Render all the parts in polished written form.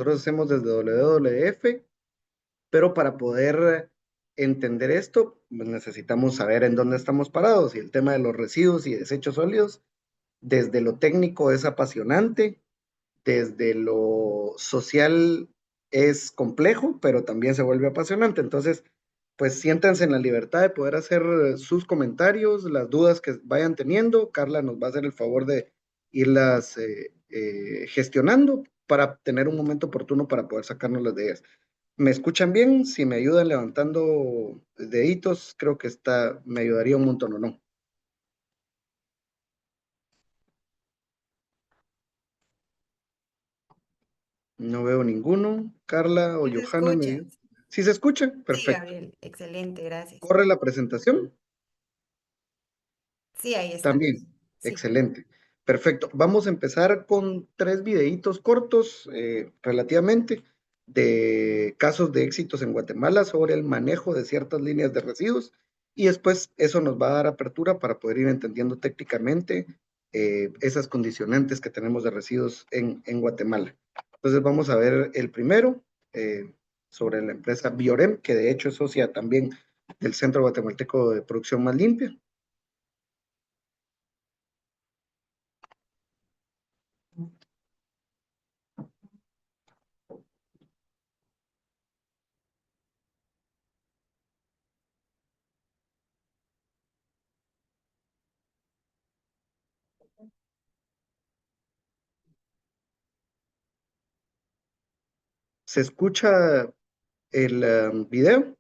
nosotros hacemos desde WWF, pero para poder entender esto, pues necesitamos saber en dónde estamos parados y el tema de los residuos y desechos sólidos, desde lo técnico es apasionante, desde lo social es complejo, pero también se vuelve apasionante. Entonces, pues siéntanse en la libertad de poder hacer sus comentarios, las dudas que vayan teniendo. Carla nos va a hacer el favor de irlas gestionando para tener un momento oportuno para poder sacarnos las de ellas. ¿Me escuchan bien? Si me ayudan levantando deditos, creo que me ayudaría un montón, ¿o no? No veo ninguno. Carla o Sí se Johanna me escucha. dio. ¿Sí se escucha? Sí, Perfecto. Gabriel, excelente, gracias. ¿Corre la presentación? Sí, ahí está. También, Sí. excelente. Perfecto. Vamos a empezar con 3 videitos cortos, relativamente, de casos de éxitos en Guatemala sobre el manejo de ciertas líneas de residuos y después eso nos va a dar apertura para poder ir entendiendo técnicamente esas condicionantes que tenemos de residuos en Guatemala. Entonces vamos a ver el primero sobre la empresa Biorem, que de hecho es socia también del Centro Guatemalteco de Producción Más Limpia. ¿Se escucha el video?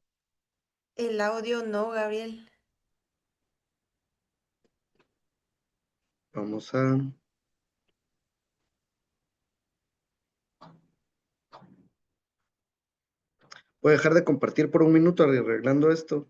El audio no, Gabriel. Vamos a... Voy a dejar de compartir por un minuto arreglando esto.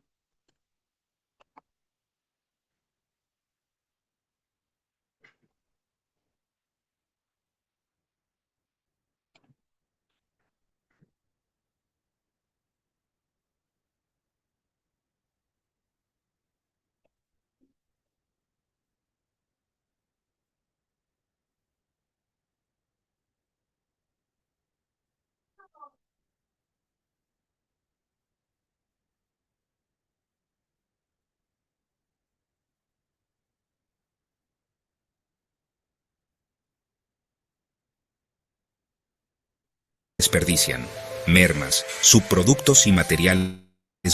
Desperdician, mermas, subproductos y materiales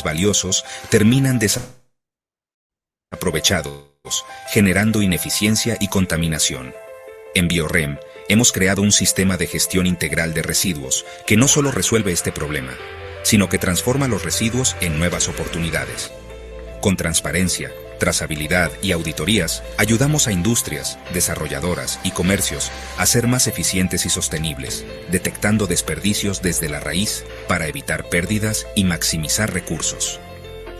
valiosos terminan desaprovechados, generando ineficiencia y contaminación. En Biorem hemos creado un sistema de gestión integral de residuos que no solo resuelve este problema, sino que transforma los residuos en nuevas oportunidades. Con transparencia, trazabilidad y auditorías, ayudamos a industrias, desarrolladoras y comercios a ser más eficientes y sostenibles, detectando desperdicios desde la raíz para evitar pérdidas y maximizar recursos.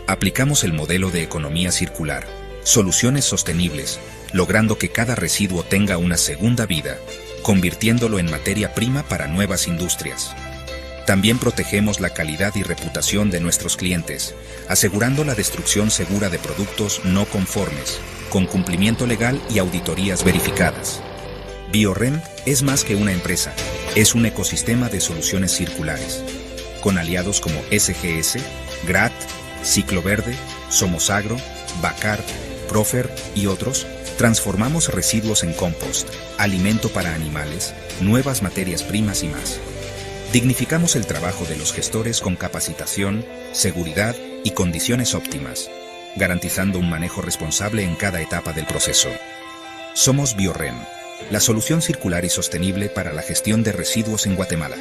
Aplicamos el modelo de economía circular, soluciones sostenibles, logrando que cada residuo tenga una segunda vida, convirtiéndolo en materia prima para nuevas industrias. También protegemos la calidad y reputación de nuestros clientes, asegurando la destrucción segura de productos no conformes, con cumplimiento legal y auditorías verificadas. Biorem es más que una empresa, es un ecosistema de soluciones circulares, con aliados como SGS, GRAT, Ciclo Verde, Somosagro, Bacar, Profer y otros. Transformamos residuos en compost, alimento para animales, nuevas materias primas y más. Dignificamos el trabajo de los gestores con capacitación, seguridad y condiciones óptimas, garantizando un manejo responsable en cada etapa del proceso. Somos Biorem, la solución circular y sostenible para la gestión de residuos en Guatemala,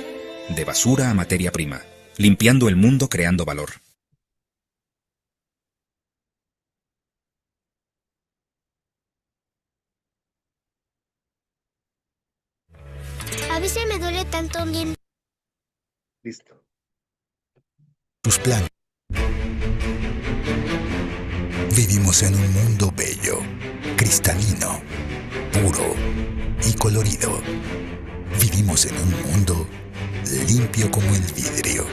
de basura a materia prima, limpiando el mundo creando valor. A veces me duele tanto bien. Listo. Tus planes. Vivimos en un mundo bello, cristalino, puro y colorido. Vivimos en un mundo limpio como el vidrio.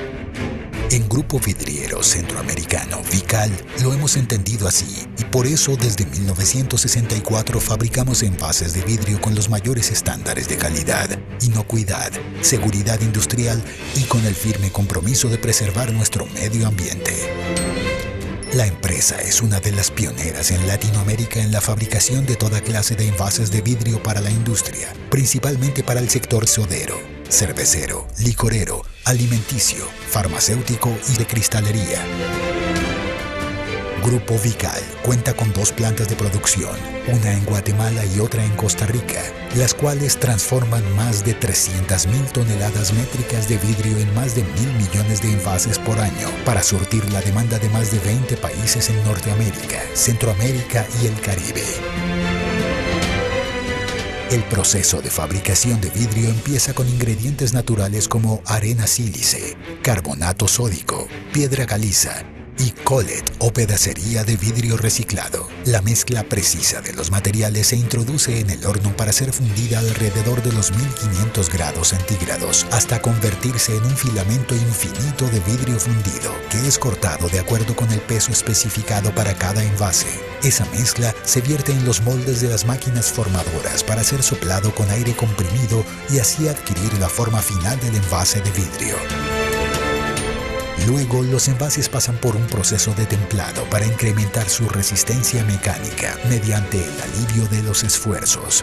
En Grupo Vidriero Centroamericano, Vical, lo hemos entendido así y por eso desde 1964 fabricamos envases de vidrio con los mayores estándares de calidad, inocuidad, seguridad industrial y con el firme compromiso de preservar nuestro medio ambiente. La empresa es una de las pioneras en Latinoamérica en la fabricación de toda clase de envases de vidrio para la industria, principalmente para el sector sodero, cervecero, licorero, alimenticio, farmacéutico y de cristalería. Grupo Vical cuenta con 2 plantas de producción, una en Guatemala y otra en Costa Rica, las cuales transforman más de 300.000 toneladas métricas de vidrio en más de 1.000 millones de envases por año para surtir la demanda de más de 20 países en Norteamérica, Centroamérica y el Caribe. El proceso de fabricación de vidrio empieza con ingredientes naturales como arena sílice, carbonato sódico, piedra caliza y collet o pedacería de vidrio reciclado. La mezcla precisa de los materiales se introduce en el horno para ser fundida alrededor de los 1500 grados centígrados hasta convertirse en un filamento infinito de vidrio fundido que es cortado de acuerdo con el peso especificado para cada envase. Esa mezcla se vierte en los moldes de las máquinas formadoras para ser soplado con aire comprimido y así adquirir la forma final del envase de vidrio. Luego, los envases pasan por un proceso de templado para incrementar su resistencia mecánica mediante el alivio de los esfuerzos.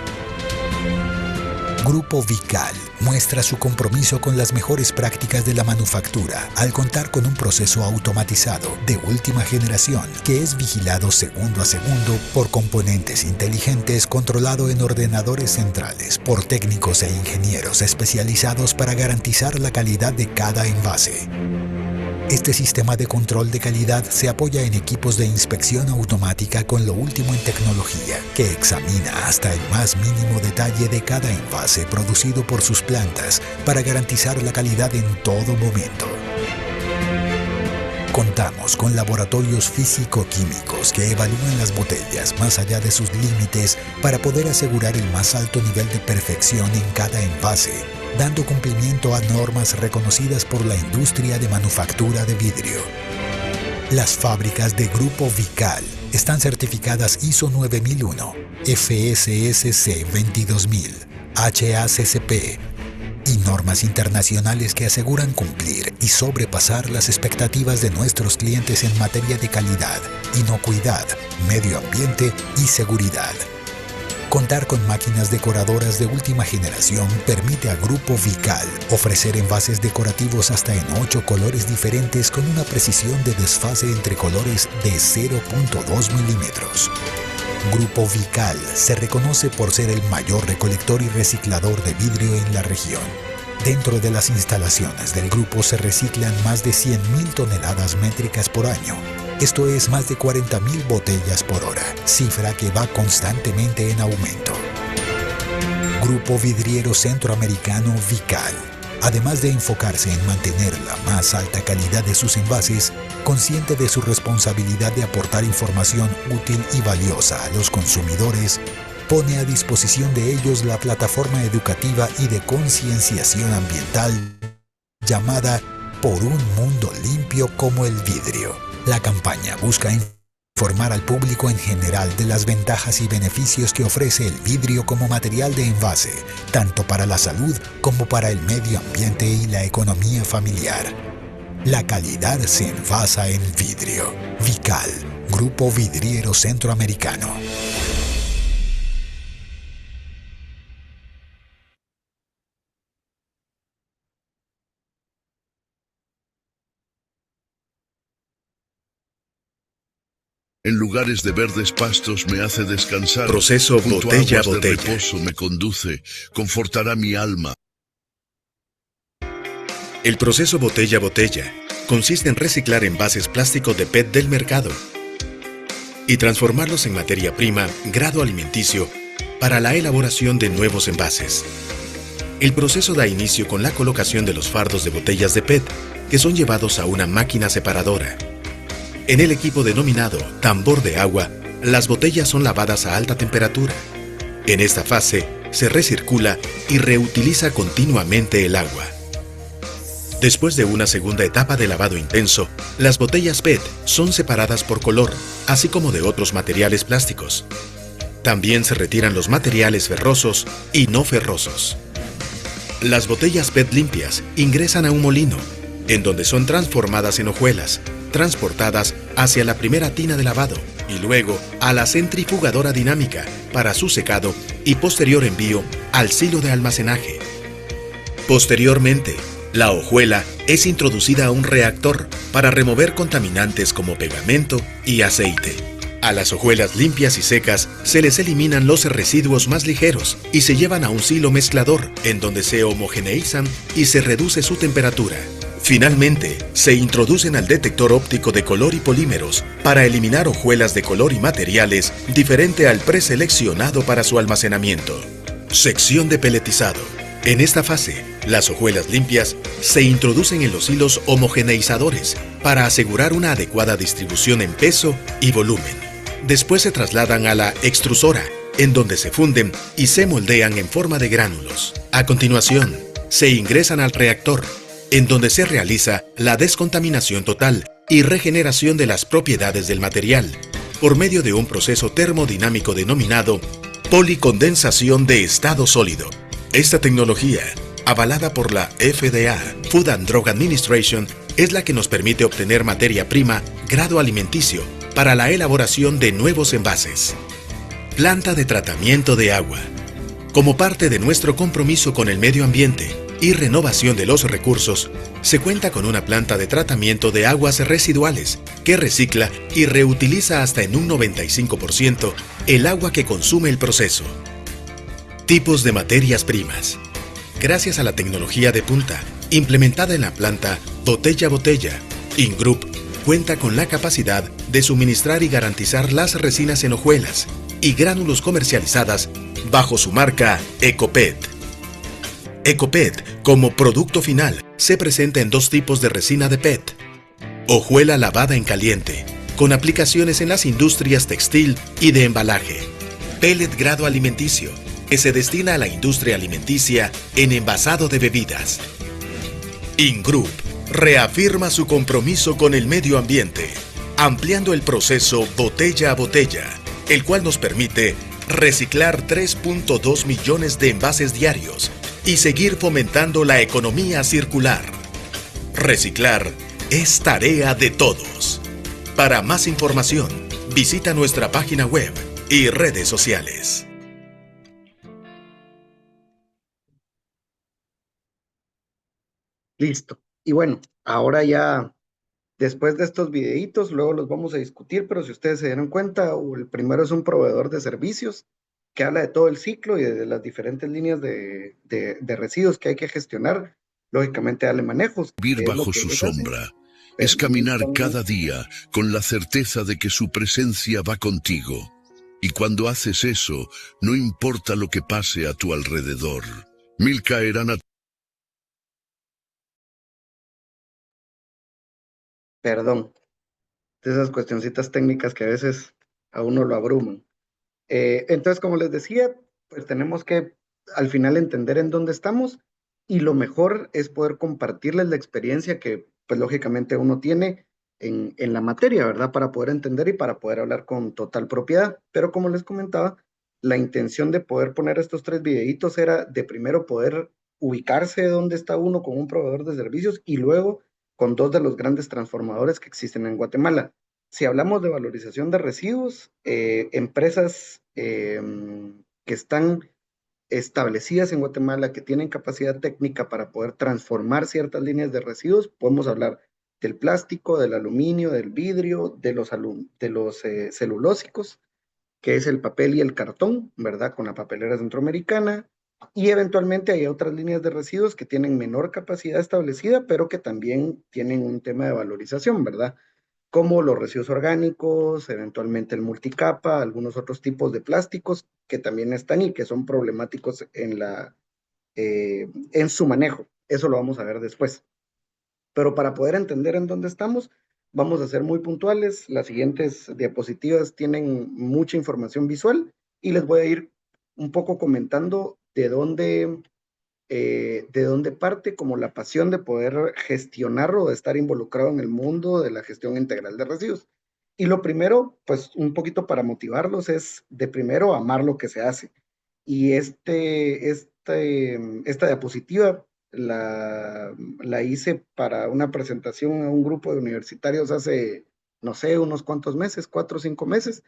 Grupo Vical muestra su compromiso con las mejores prácticas de la manufactura al contar con un proceso automatizado de última generación que es vigilado segundo a segundo por componentes inteligentes controlado en ordenadores centrales por técnicos e ingenieros especializados para garantizar la calidad de cada envase. Este sistema de control de calidad se apoya en equipos de inspección automática con lo último en tecnología, que examina hasta el más mínimo detalle de cada envase producido por sus plantas para garantizar la calidad en todo momento. Contamos con laboratorios físico-químicos que evalúan las botellas más allá de sus límites para poder asegurar el más alto nivel de perfección en cada envase, dando cumplimiento a normas reconocidas por la industria de manufactura de vidrio. Las fábricas de Grupo Vical están certificadas ISO 9001, FSSC 22000, HACCP y normas internacionales que aseguran cumplir y sobrepasar las expectativas de nuestros clientes en materia de calidad, inocuidad, medio ambiente y seguridad. Contar con máquinas decoradoras de última generación permite a Grupo Vical ofrecer envases decorativos hasta en 8 colores diferentes con una precisión de desfase entre colores de 0.2 milímetros. Grupo Vical se reconoce por ser el mayor recolector y reciclador de vidrio en la región. Dentro de las instalaciones del grupo se reciclan más de 100.000 toneladas métricas por año. Esto es más de 40.000 botellas por hora, cifra que va constantemente en aumento. Grupo Vidriero Centroamericano Vical, además de enfocarse en mantener la más alta calidad de sus envases, consciente de su responsabilidad de aportar información útil y valiosa a los consumidores, pone a disposición de ellos la plataforma educativa y de concienciación ambiental llamada Por un Mundo Limpio como el Vidrio. La campaña busca informar al público en general de las ventajas y beneficios que ofrece el vidrio como material de envase, tanto para la salud como para el medio ambiente y la economía familiar. La calidad se envasa en vidrio. Vical, Grupo Vidriero Centroamericano. En lugares de verdes pastos me hace descansar. Proceso Junto a botella a aguas de botella. reposo me conduce, confortará mi alma. El proceso botella a botella consiste en reciclar envases plásticos de PET del mercado y transformarlos en materia prima grado alimenticio para la elaboración de nuevos envases. El proceso da inicio con la colocación de los fardos de botellas de PET que son llevados a una máquina separadora. En el equipo denominado tambor de agua, las botellas son lavadas a alta temperatura. En esta fase, se recircula y reutiliza continuamente el agua. Después de una segunda etapa de lavado intenso, las botellas PET son separadas por color, así como de otros materiales plásticos. También se retiran los materiales ferrosos y no ferrosos. Las botellas PET limpias ingresan a un molino, en donde son transformadas en hojuelas, transportadas hacia la primera tina de lavado y luego a la centrifugadora dinámica para su secado y posterior envío al silo de almacenaje. Posteriormente, la hojuela es introducida a un reactor para remover contaminantes como pegamento y aceite. A las hojuelas limpias y secas se les eliminan los residuos más ligeros y se llevan a un silo mezclador en donde se homogeneizan y se reduce su temperatura. Finalmente, se introducen al detector óptico de color y polímeros para eliminar hojuelas de color y materiales diferente al preseleccionado para su almacenamiento. Sección de peletizado. En esta fase, las hojuelas limpias se introducen en los hilos homogeneizadores para asegurar una adecuada distribución en peso y volumen. Después se trasladan a la extrusora, en donde se funden y se moldean en forma de gránulos. A continuación, se ingresan al reactor, en donde se realiza la descontaminación total y regeneración de las propiedades del material, por medio de un proceso termodinámico denominado policondensación de estado sólido. Esta tecnología, avalada por la FDA, Food and Drug Administration, es la que nos permite obtener materia prima, grado alimenticio, para la elaboración de nuevos envases. Planta de tratamiento de agua. Como parte de nuestro compromiso con el medio ambiente y renovación de los recursos, se cuenta con una planta de tratamiento de aguas residuales que recicla y reutiliza hasta en un 95% el agua que consume el proceso. Tipos de materias primas. Gracias a la tecnología de punta implementada en la planta Botella a Botella, Ingroup cuenta con la capacidad de suministrar y garantizar las resinas en hojuelas y gránulos comercializadas bajo su marca Ecopet. Ecopet, como producto final, se presenta en dos tipos de resina de PET. Hojuela lavada en caliente, con aplicaciones en las industrias textil y de embalaje. Pellet grado alimenticio, que se destina a la industria alimenticia en envasado de bebidas. Ingroup reafirma su compromiso con el medio ambiente, ampliando el proceso botella a botella, el cual nos permite reciclar 3.2 millones de envases diarios y seguir fomentando la economía circular. Reciclar es tarea de todos. Para más información, visita nuestra página web y redes sociales. Listo. Y bueno, ahora ya, después de estos videitos, luego los vamos a discutir, pero si ustedes se dieron cuenta, el primero es un proveedor de servicios que habla de todo el ciclo y de las diferentes líneas de residuos que hay que gestionar, lógicamente darle manejos. Vivir bajo su sombra es caminar cada día con la certeza de que su presencia va contigo. Y cuando haces eso, no importa lo que pase a tu alrededor, mil caerán a Perdón, de esas cuestioncitas técnicas que a veces a uno lo abruman. Entonces, como les decía, pues tenemos que al final entender en dónde estamos y lo mejor es poder compartirles la experiencia que, pues lógicamente uno tiene en la materia, ¿verdad? Para poder entender y para poder hablar con total propiedad. Pero como les comentaba, la intención de poder poner estos 3 videitos era de primero poder ubicarse de dónde está uno con un proveedor de servicios y luego con 2 de los grandes transformadores que existen en Guatemala. Si hablamos de valorización de residuos, empresas que están establecidas en Guatemala, que tienen capacidad técnica para poder transformar ciertas líneas de residuos, podemos hablar del plástico, del aluminio, del vidrio, de los celulósicos, que es el papel y el cartón, ¿verdad? Con la papelera centroamericana, y eventualmente hay otras líneas de residuos que tienen menor capacidad establecida, pero que también tienen un tema de valorización, ¿verdad? Como los residuos orgánicos, eventualmente el multicapa, algunos otros tipos de plásticos que también están y que son problemáticos en su manejo. Eso lo vamos a ver después. Pero para poder entender en dónde estamos, vamos a ser muy puntuales. Las siguientes diapositivas tienen mucha información visual y les voy a ir un poco comentando de dónde de dónde parte como la pasión de poder gestionar o de estar involucrado en el mundo de la gestión integral de residuos. Y lo primero, pues un poquito para motivarlos, es de primero amar lo que se hace. Y esta diapositiva la hice para una presentación a un grupo de universitarios hace, no sé, unos cuantos meses, 4 o 5 meses.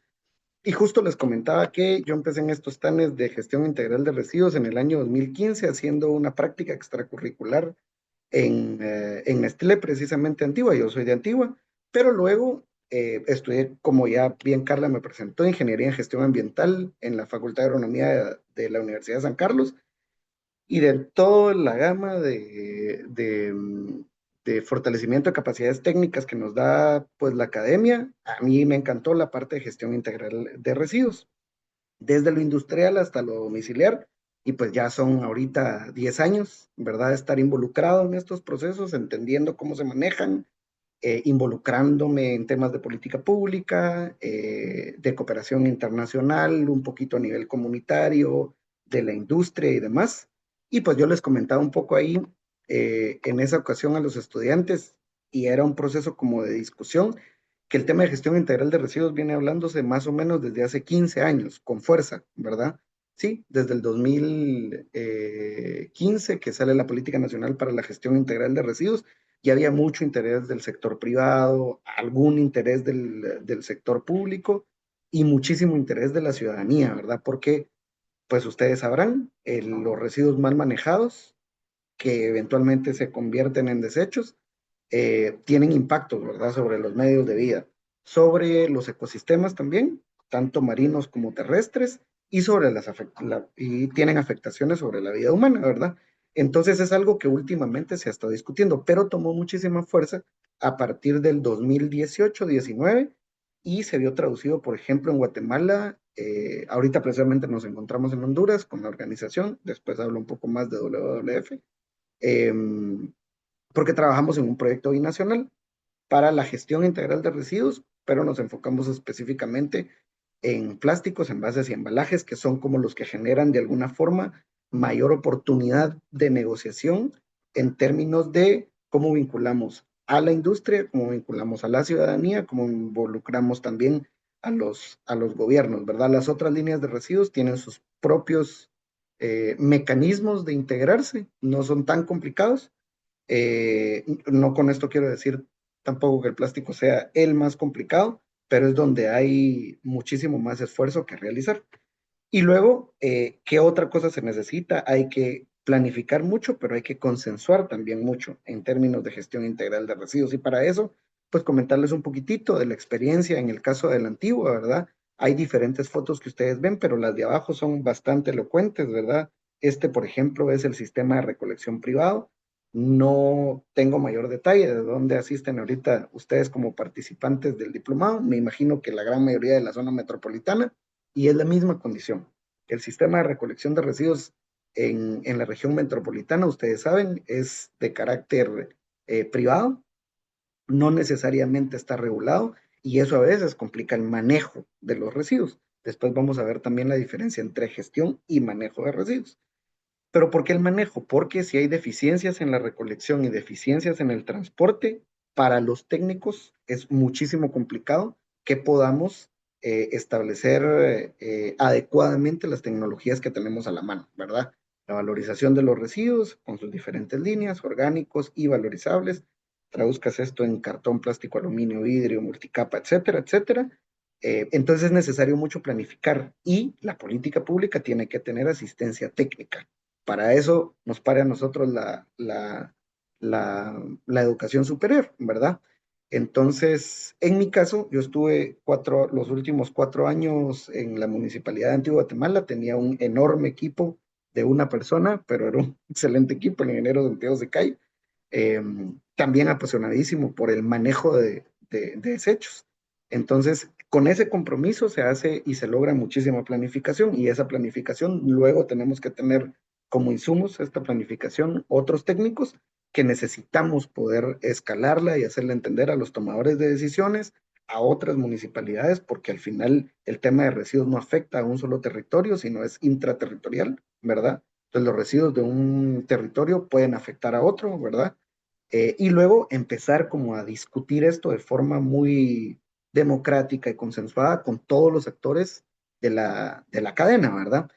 Y justo les comentaba que yo empecé en estos planes de gestión integral de residuos en el año 2015 haciendo una práctica extracurricular en Nestlé, precisamente Antigua. Yo soy de Antigua, pero luego estudié, como ya bien Carla me presentó, ingeniería en gestión ambiental en la Facultad de Agronomía de la Universidad de San Carlos. Y de toda la gama de fortalecimiento de capacidades técnicas que nos da pues la academia, a mí me encantó la parte de gestión integral de residuos, desde lo industrial hasta lo domiciliar, y pues ya son ahorita 10 años, ¿verdad? Estar involucrado en estos procesos, entendiendo cómo se manejan, involucrándome en temas de política pública, de cooperación internacional, un poquito a nivel comunitario, de la industria y demás. Y pues yo les comentaba un poco ahí en esa ocasión a los estudiantes, y era un proceso como de discusión, que el tema de gestión integral de residuos viene hablándose más o menos desde hace 15 años, con fuerza, ¿verdad? Sí, desde el 2015 que sale la Política Nacional para la Gestión Integral de Residuos, y había mucho interés del sector privado, algún interés del sector público y muchísimo interés de la ciudadanía, ¿verdad? Porque, pues ustedes sabrán, los residuos mal manejados, que eventualmente se convierten en desechos, tienen impactos, ¿verdad?, sobre los medios de vida, sobre los ecosistemas también, tanto marinos como terrestres, y sobre y tienen afectaciones sobre la vida humana, ¿verdad? Entonces es algo que últimamente se ha estado discutiendo, pero tomó muchísima fuerza a partir del 2018-19 y se vio traducido, por ejemplo, en Guatemala. Ahorita precisamente nos encontramos en Honduras con la organización, después hablo un poco más de WWF, porque trabajamos en un proyecto binacional para la gestión integral de residuos, pero nos enfocamos específicamente en plásticos, envases y embalajes, que son como los que generan de alguna forma mayor oportunidad de negociación en términos de cómo vinculamos a la industria, cómo vinculamos a la ciudadanía, cómo involucramos también a los gobiernos, ¿verdad? Las otras líneas de residuos tienen sus propios mecanismos de integrarse, no son tan complicados. No con esto quiero decir tampoco que el plástico sea el más complicado, pero es donde hay muchísimo más esfuerzo que realizar. Y luego, ¿qué otra cosa se necesita? Hay que planificar mucho, pero hay que consensuar también mucho en términos de gestión integral de residuos. Y para eso, pues comentarles un poquitito de la experiencia en el caso de la Antigua, ¿verdad? Hay diferentes fotos que ustedes ven, pero las de abajo son bastante elocuentes, ¿verdad? Este, por ejemplo, es el sistema de recolección privado. No tengo mayor detalle de dónde asisten ahorita ustedes como participantes del diplomado. Me imagino que la gran mayoría de la zona metropolitana, y es la misma condición. El sistema de recolección de residuos en la región metropolitana, ustedes saben, es de carácter privado, no necesariamente está regulado, y eso a veces complica el manejo de los residuos. Después vamos a ver también la diferencia entre gestión y manejo de residuos. ¿Pero por qué el manejo? Porque si hay deficiencias en la recolección y deficiencias en el transporte, para los técnicos es muchísimo complicado que podamos establecer adecuadamente las tecnologías que tenemos a la mano, ¿verdad? La valorización de los residuos con sus diferentes líneas, orgánicos y valorizables. Traduzcas esto en cartón, plástico, aluminio, vidrio, multicapa, etcétera, etcétera. Entonces es necesario mucho planificar, y la política pública tiene que tener asistencia técnica. Para eso nos pare a nosotros la educación superior, ¿verdad? Entonces, en mi caso, yo estuve los últimos 4 años en la Municipalidad de Antigua Guatemala. Tenía un enorme equipo de una persona, pero era un excelente equipo, el ingeniero Santiago Secay, también apasionadísimo por el manejo de desechos. Entonces, con ese compromiso se hace y se logra muchísima planificación, y esa planificación luego tenemos que tener como insumos esta planificación otros técnicos que necesitamos poder escalarla y hacerle entender a los tomadores de decisiones, a otras municipalidades, porque al final el tema de residuos no afecta a un solo territorio, sino es intraterritorial, ¿verdad? Entonces los residuos de un territorio pueden afectar a otro, ¿verdad? Y luego empezar como a discutir esto de forma muy democrática y consensuada con todos los actores de la cadena, ¿verdad?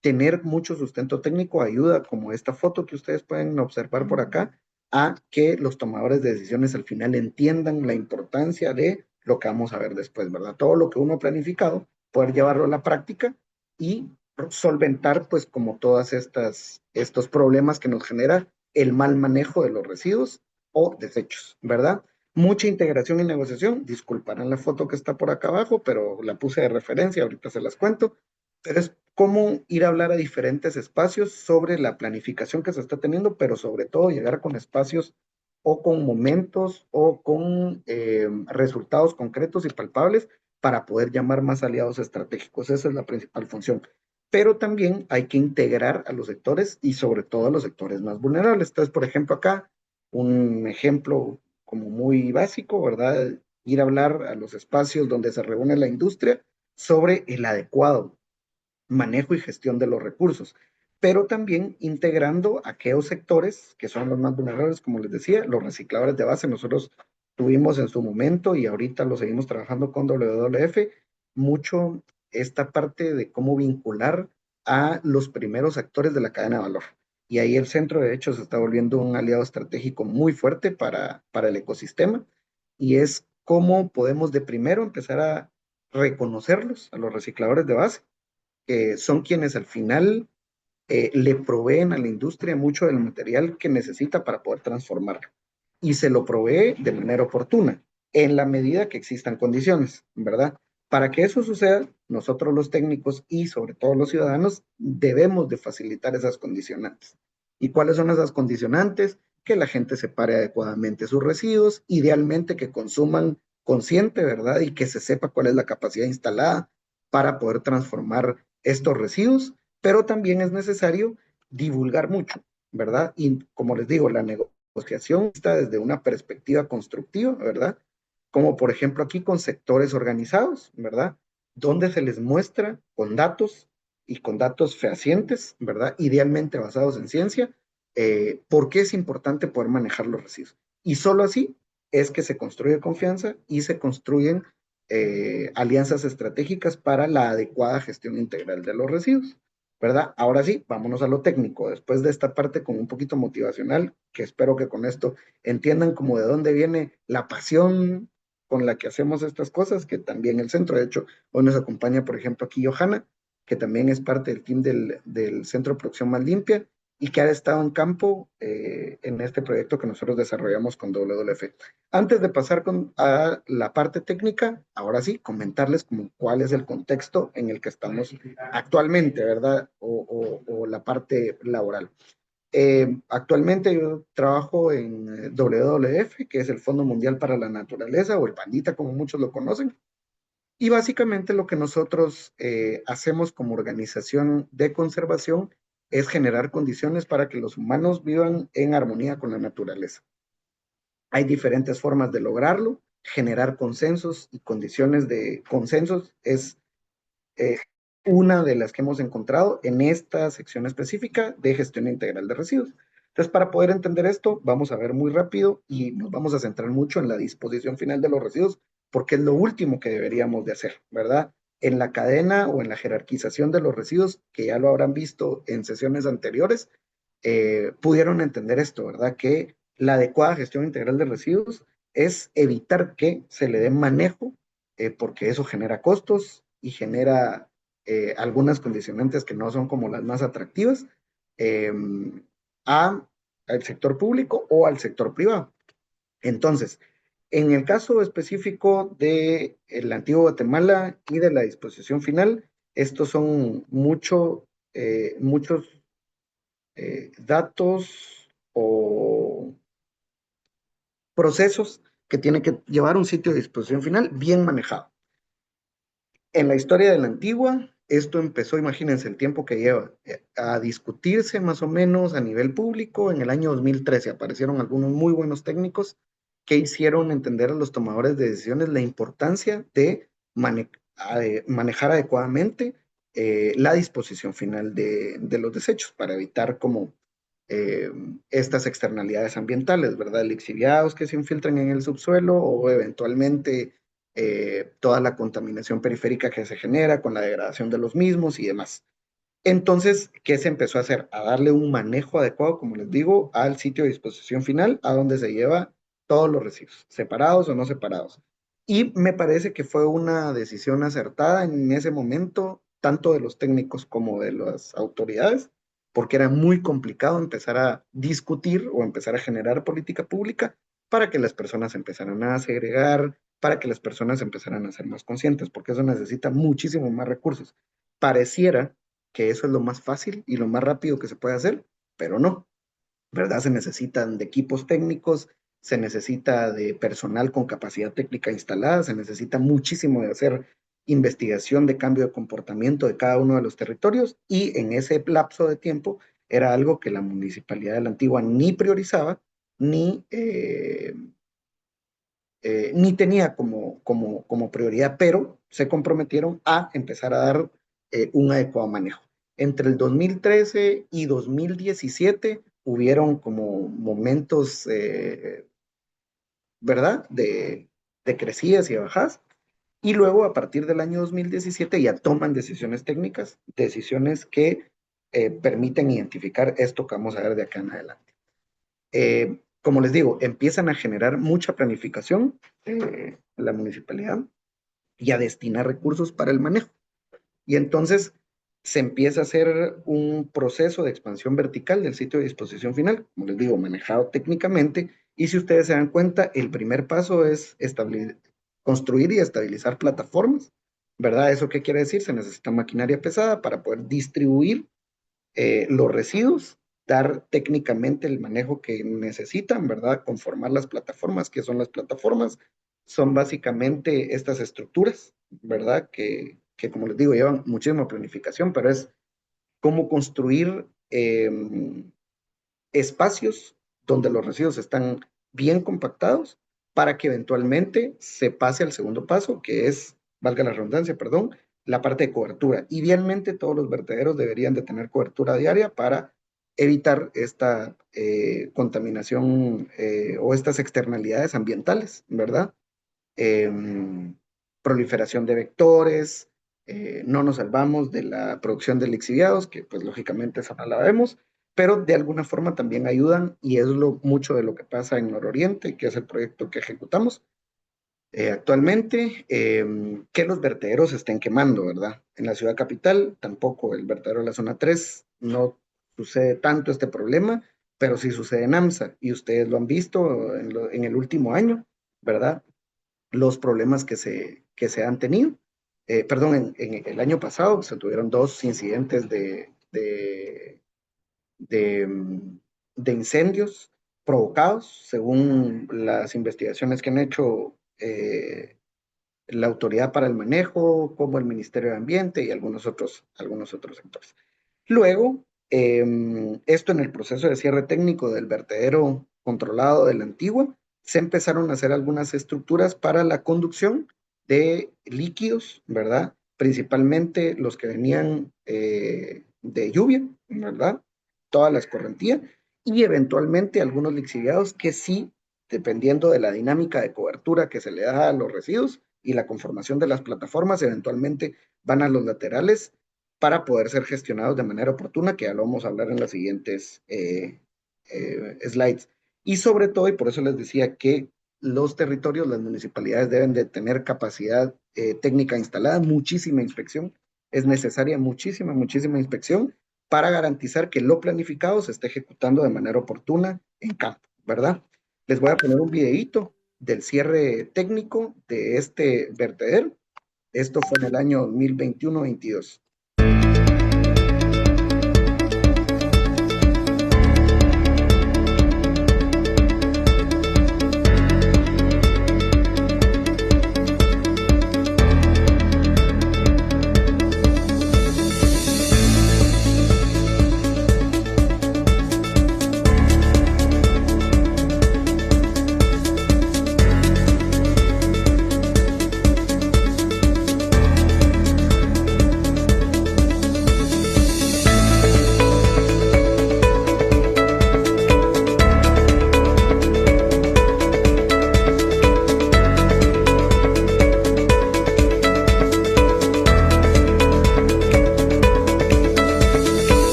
Tener mucho sustento técnico ayuda, como esta foto que ustedes pueden observar por acá, a que los tomadores de decisiones al final entiendan la importancia de lo que vamos a ver después, ¿verdad? Todo lo que uno ha planificado, poder llevarlo a la práctica y solventar pues como todas estos problemas que nos genera el mal manejo de los residuos o desechos, ¿verdad? Mucha integración y negociación, disculparán la foto que está por acá abajo, pero la puse de referencia, ahorita se las cuento, pero es cómo ir a hablar a diferentes espacios sobre la planificación que se está teniendo, pero sobre todo llegar con espacios o con momentos o con resultados concretos y palpables para poder llamar más aliados estratégicos. Esa es la principal función. Pero también hay que integrar a los sectores y sobre todo a los sectores más vulnerables. Entonces, por ejemplo, acá, un ejemplo como muy básico, ¿verdad? Ir a hablar a los espacios donde se reúne la industria sobre el adecuado manejo y gestión de los recursos, pero también integrando aquellos sectores que son los más vulnerables, como les decía, los recicladores de base. Nosotros tuvimos en su momento y ahorita lo seguimos trabajando con WWF, mucho esta parte de cómo vincular a los primeros actores de la cadena de valor. Y ahí el centro de hecho se está volviendo un aliado estratégico muy fuerte para el ecosistema, y es cómo podemos de primero empezar a reconocerlos, a los recicladores de base, son quienes al final le proveen a la industria mucho del material que necesita para poder transformarlo. Y se lo provee de manera oportuna, en la medida que existan condiciones, ¿verdad? Para que eso suceda, nosotros los técnicos y sobre todo los ciudadanos debemos de facilitar esas condicionantes. ¿Y cuáles son esas condicionantes? Que la gente separe adecuadamente sus residuos, idealmente que consuman consciente, ¿verdad? Y que se sepa cuál es la capacidad instalada para poder transformar estos residuos, pero también es necesario divulgar mucho, ¿verdad? Y como les digo, la negociación está desde una perspectiva constructiva, ¿verdad? Como por ejemplo aquí con sectores organizados, ¿verdad? Donde se les muestra con datos y con datos fehacientes, ¿verdad? Idealmente basados en ciencia, por qué es importante poder manejar los residuos. Y solo así es que se construye confianza y se construyen alianzas estratégicas para la adecuada gestión integral de los residuos, ¿verdad? Ahora sí, vámonos a lo técnico, después de esta parte como un poquito motivacional, que espero que con esto entiendan como de dónde viene la pasión con la que hacemos estas cosas, que también el centro, de hecho, hoy nos acompaña, por ejemplo, aquí Johanna, que también es parte del team del Centro de Producción Más Limpia, y que ha estado en campo en este proyecto que nosotros desarrollamos con WWF. Antes de pasar a la parte técnica, ahora sí, comentarles como cuál es el contexto en el que estamos actualmente, ¿verdad? O la parte laboral. Actualmente yo trabajo en WWF, que es el Fondo Mundial para la Naturaleza, o el Pandita, como muchos lo conocen. Y básicamente lo que nosotros hacemos como organización de conservación es generar condiciones para que los humanos vivan en armonía con la naturaleza. Hay diferentes formas de lograrlo. Generar consensos y condiciones de consensos es una de las que hemos encontrado en esta sección específica de gestión integral de residuos. Entonces, para poder entender esto, vamos a ver muy rápido y nos vamos a centrar mucho en la disposición final de los residuos, porque es lo último que deberíamos de hacer, ¿verdad? En la cadena o en la jerarquización de los residuos, que ya lo habrán visto en sesiones anteriores, pudieron entender esto, ¿verdad? Que la adecuada gestión integral de residuos es evitar que se le dé manejo, porque eso genera costos y genera algunas condicionantes que no son como las más atractivas, al sector público o al sector privado. Entonces, en el caso específico de el Antiguo Guatemala y de la disposición final, estos son muchos datos o procesos que tiene que llevar un sitio de disposición final bien manejado. En la historia de la Antigua, esto empezó, imagínense el tiempo que lleva, a discutirse más o menos a nivel público. En el año 2013 aparecieron algunos muy buenos técnicos que hicieron entender a los tomadores de decisiones la importancia de manejar adecuadamente la disposición final de los desechos para evitar como estas externalidades ambientales, ¿verdad? Lixiviados que se infiltran en el subsuelo o eventualmente toda la contaminación periférica que se genera con la degradación de los mismos y demás. Entonces, ¿qué se empezó a hacer? A darle un manejo adecuado, como les digo, al sitio de disposición final, a donde se lleva todos los residuos, separados o no separados. Y me parece que fue una decisión acertada en ese momento, tanto de los técnicos como de las autoridades, porque era muy complicado empezar a discutir o empezar a generar política pública para que las personas empezaran a segregar, para que las personas empezaran a ser más conscientes, porque eso necesita muchísimo más recursos. Pareciera que eso es lo más fácil y lo más rápido que se puede hacer, pero no, ¿verdad? Se necesitan de equipos técnicos, se necesita de personal con capacidad técnica instalada, se necesita muchísimo de hacer investigación de cambio de comportamiento de cada uno de los territorios, y en ese lapso de tiempo era algo que la municipalidad de la Antigua ni priorizaba, ni tenía como prioridad, pero se comprometieron a empezar a dar un adecuado manejo. Entre el 2013 y 2017 hubieron como momentos, ¿verdad?, de crecidas y bajadas, y luego a partir del año 2017 ya toman decisiones técnicas, decisiones que permiten identificar esto que vamos a ver de acá en adelante. Como les digo, empiezan a generar mucha planificación la municipalidad y a destinar recursos para el manejo. Y entonces se empieza a hacer un proceso de expansión vertical del sitio de disposición final, como les digo, manejado técnicamente, y si ustedes se dan cuenta, el primer paso es construir y estabilizar plataformas, ¿verdad? ¿Eso qué quiere decir? Se necesita maquinaria pesada para poder distribuir los residuos, dar técnicamente el manejo que necesitan, ¿verdad? Conformar las plataformas. ¿Qué son las plataformas? Son básicamente estas estructuras, ¿verdad? Que como les digo, llevan muchísima planificación, pero es cómo construir espacios donde los residuos están bien compactados para que eventualmente se pase al segundo paso, que es, valga la redundancia, perdón, la parte de cobertura. Idealmente todos los vertederos deberían de tener cobertura diaria para evitar esta contaminación o estas externalidades ambientales, ¿verdad? Proliferación de vectores, no nos salvamos de la producción de lixiviados, que pues lógicamente esa no la vemos, pero de alguna forma también ayudan, y es mucho de lo que pasa en Nororiente, que es el proyecto que ejecutamos actualmente, que los vertederos se estén quemando, ¿verdad? En la ciudad capital, tampoco el vertedero de la zona 3, no sucede tanto este problema, pero sí sucede en AMSA, y ustedes lo han visto en el último año, ¿verdad? Los problemas que se han tenido. Perdón, en el año pasado se tuvieron 2 incidentes de incendios provocados, según las investigaciones que han hecho la Autoridad para el Manejo, como el Ministerio de Ambiente y algunos otros sectores. Luego, esto en el proceso de cierre técnico del vertedero controlado de la Antigua, se empezaron a hacer algunas estructuras para la conducción de líquidos, ¿verdad? Principalmente los que venían de lluvia, ¿verdad? Toda la escorrentía, y eventualmente algunos lixiviados que sí, dependiendo de la dinámica de cobertura que se le da a los residuos y la conformación de las plataformas, eventualmente van a los laterales para poder ser gestionados de manera oportuna, que ya lo vamos a hablar en las siguientes slides. Y sobre todo, y por eso les decía que los territorios, las municipalidades deben de tener capacidad técnica instalada, muchísima inspección, es necesaria muchísima inspección para garantizar que lo planificado se esté ejecutando de manera oportuna en campo, ¿verdad? Les voy a poner un videíto del cierre técnico de este vertedero. Esto fue en el año 2021-22.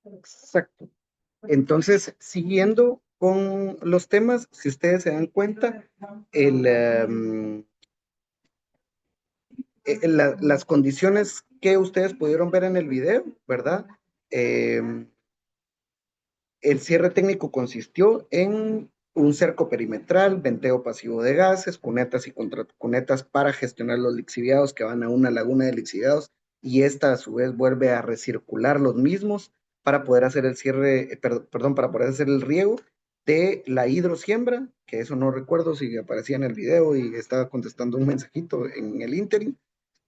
Exacto. Entonces, siguiendo con los temas, si ustedes se dan cuenta, las condiciones que ustedes pudieron ver en el video, ¿verdad? El cierre técnico consistió en un cerco perimetral, venteo pasivo de gases, cunetas y contracunetas para gestionar los lixiviados que van a una laguna de lixiviados y esta a su vez vuelve a recircular los mismos para poder hacer el cierre, para poder hacer el riego de la hidrosiembra, que eso no recuerdo si aparecía en el video y estaba contestando un mensajito en el ínterin,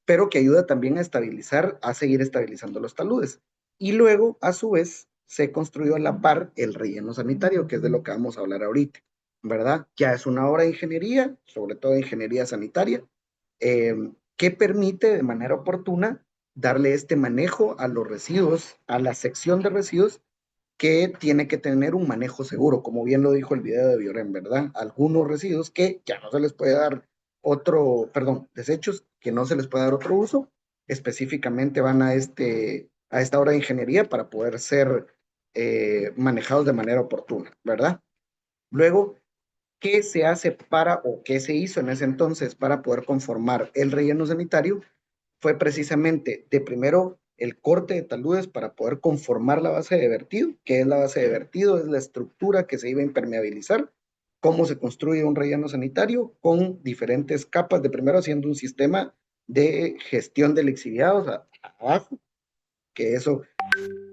pero que ayuda también a estabilizar, a seguir estabilizando los taludes. Y luego, a su vez, se construyó a la par el relleno sanitario, que es de lo que vamos a hablar ahorita, ¿verdad? Ya es una obra de ingeniería, sobre todo ingeniería sanitaria, que permite de manera oportuna darle este manejo a los residuos, a la sección de residuos, que tiene que tener un manejo seguro, como bien lo dijo el video de Biorem, ¿verdad? Algunos residuos que ya no se les puede dar desechos que no se les puede dar otro uso, específicamente van a esta obra de ingeniería para poder ser manejados de manera oportuna, ¿verdad? Luego, ¿qué se hace o qué se hizo en ese entonces para poder conformar el relleno sanitario? Fue precisamente de primero el corte de taludes para poder conformar la base de vertido. ¿Qué es la base de vertido? Es la estructura que se iba a impermeabilizar. Cómo se construye un relleno sanitario con diferentes capas, de primero haciendo un sistema de gestión de lixiviados abajo, que eso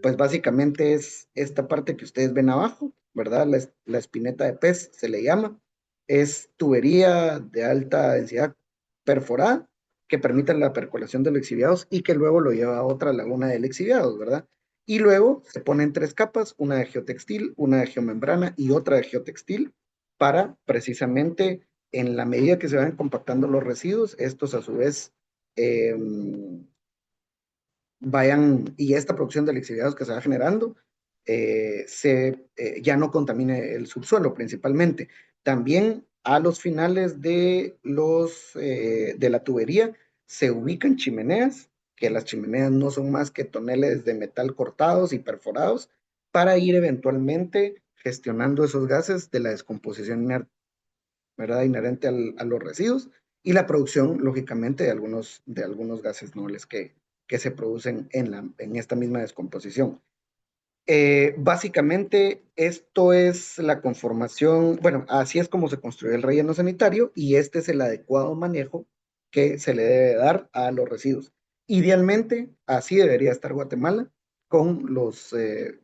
pues básicamente es esta parte que ustedes ven abajo, ¿verdad? La espineta de pez se le llama. Es tubería de alta densidad perforada que permite la percolación de lixiviados y que luego lo lleva a otra laguna de lixiviados, ¿verdad? Y luego se ponen 3 capas, una de geotextil, una de geomembrana y otra de geotextil, para precisamente, en la medida que se van compactando los residuos, estos a su vez y esta producción de lixiviados que se va generando ya no contamine el subsuelo principalmente. También a los finales de la tubería se ubican chimeneas, que las chimeneas no son más que toneles de metal cortados y perforados para ir eventualmente gestionando esos gases de la descomposición inerte, ¿verdad? Inherente a los residuos y la producción, lógicamente, de algunos gases nobles que se producen en esta misma descomposición. Básicamente, esto es la conformación, bueno, así es como se construye el relleno sanitario y este es el adecuado manejo que se le debe dar a los residuos. Idealmente, así debería estar Guatemala, con los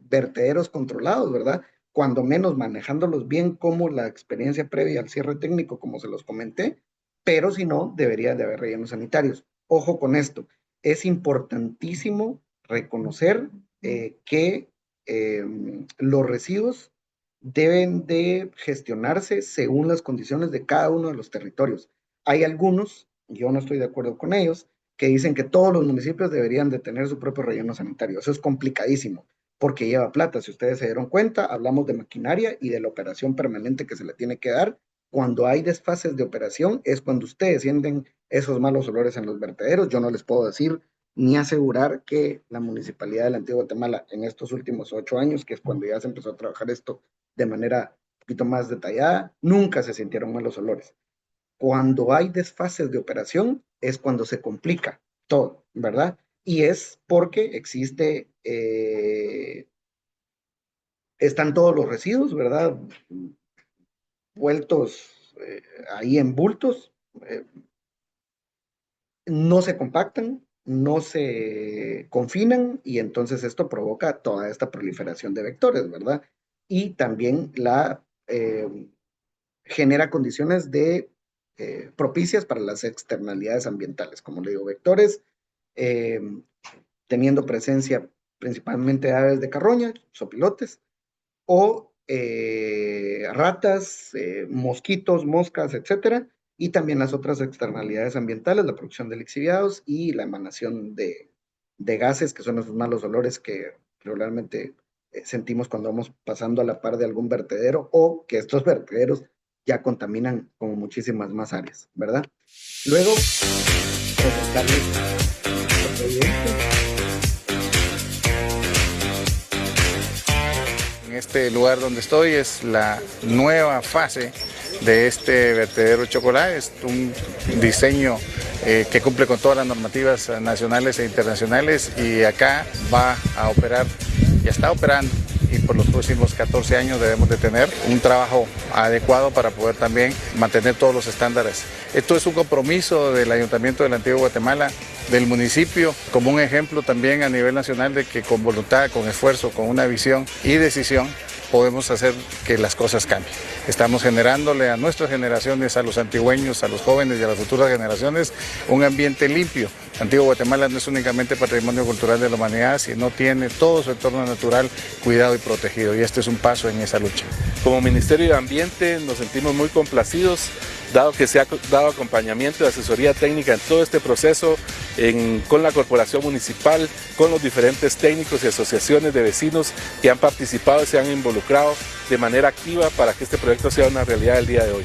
vertederos controlados, ¿verdad? Cuando menos manejándolos bien, como la experiencia previa al cierre técnico, como se los comenté, pero si no, debería de haber rellenos sanitarios. Ojo con esto, es importantísimo reconocer que los residuos deben de gestionarse según las condiciones de cada uno de los territorios. Hay algunos, yo no estoy de acuerdo con ellos, que dicen que todos los municipios deberían de tener su propio relleno sanitario. Eso es complicadísimo, porque lleva plata. Si ustedes se dieron cuenta, hablamos de maquinaria y de la operación permanente que se le tiene que dar. Cuando hay desfases de operación es cuando ustedes sienten esos malos olores en los vertederos. Yo no les puedo decir ni asegurar que la Municipalidad de la Antigua Guatemala en estos últimos 8 años, que es cuando ya se empezó a trabajar esto de manera un poquito más detallada, nunca se sintieron malos olores. Cuando hay desfases de operación es cuando se complica todo, ¿verdad? Y es porque están todos los residuos, ¿verdad? Vueltos ahí en bultos, no se compactan, no se confinan y entonces esto provoca toda esta proliferación de vectores, ¿verdad? Y también genera condiciones propicias para las externalidades ambientales, como le digo, vectores, teniendo presencia principalmente de aves de carroña, sopilotes, o ratas, mosquitos, moscas, etcétera, y también las otras externalidades ambientales, la producción de lixiviados y la emanación de gases, que son esos malos olores que regularmente sentimos cuando vamos pasando a la par de algún vertedero o que estos vertederos ya contaminan como muchísimas más áreas, ¿verdad? Luego, presentarles otro videito. En este lugar donde estoy es la nueva fase de este vertedero Chocolá. Es un diseño que cumple con todas las normativas nacionales e internacionales y acá va a operar, ya está operando, y por los próximos 14 años debemos de tener un trabajo adecuado para poder también mantener todos los estándares. Esto es un compromiso del Ayuntamiento de la Antigua Guatemala, del municipio, como un ejemplo también a nivel nacional de que con voluntad, con esfuerzo, con una visión y decisión podemos hacer que las cosas cambien. Estamos generándole a nuestras generaciones, a los antigüeños, a los jóvenes y a las futuras generaciones un ambiente limpio. Antigua Guatemala no es únicamente patrimonio cultural de la humanidad, sino tiene todo su entorno natural cuidado y protegido, y este es un paso en esa lucha. Como Ministerio de Ambiente nos sentimos muy complacidos, dado que se ha dado acompañamiento y asesoría técnica en todo este proceso con la Corporación Municipal, con los diferentes técnicos y asociaciones de vecinos que han participado y se han involucrado de manera activa para que este proyecto sea una realidad el día de hoy.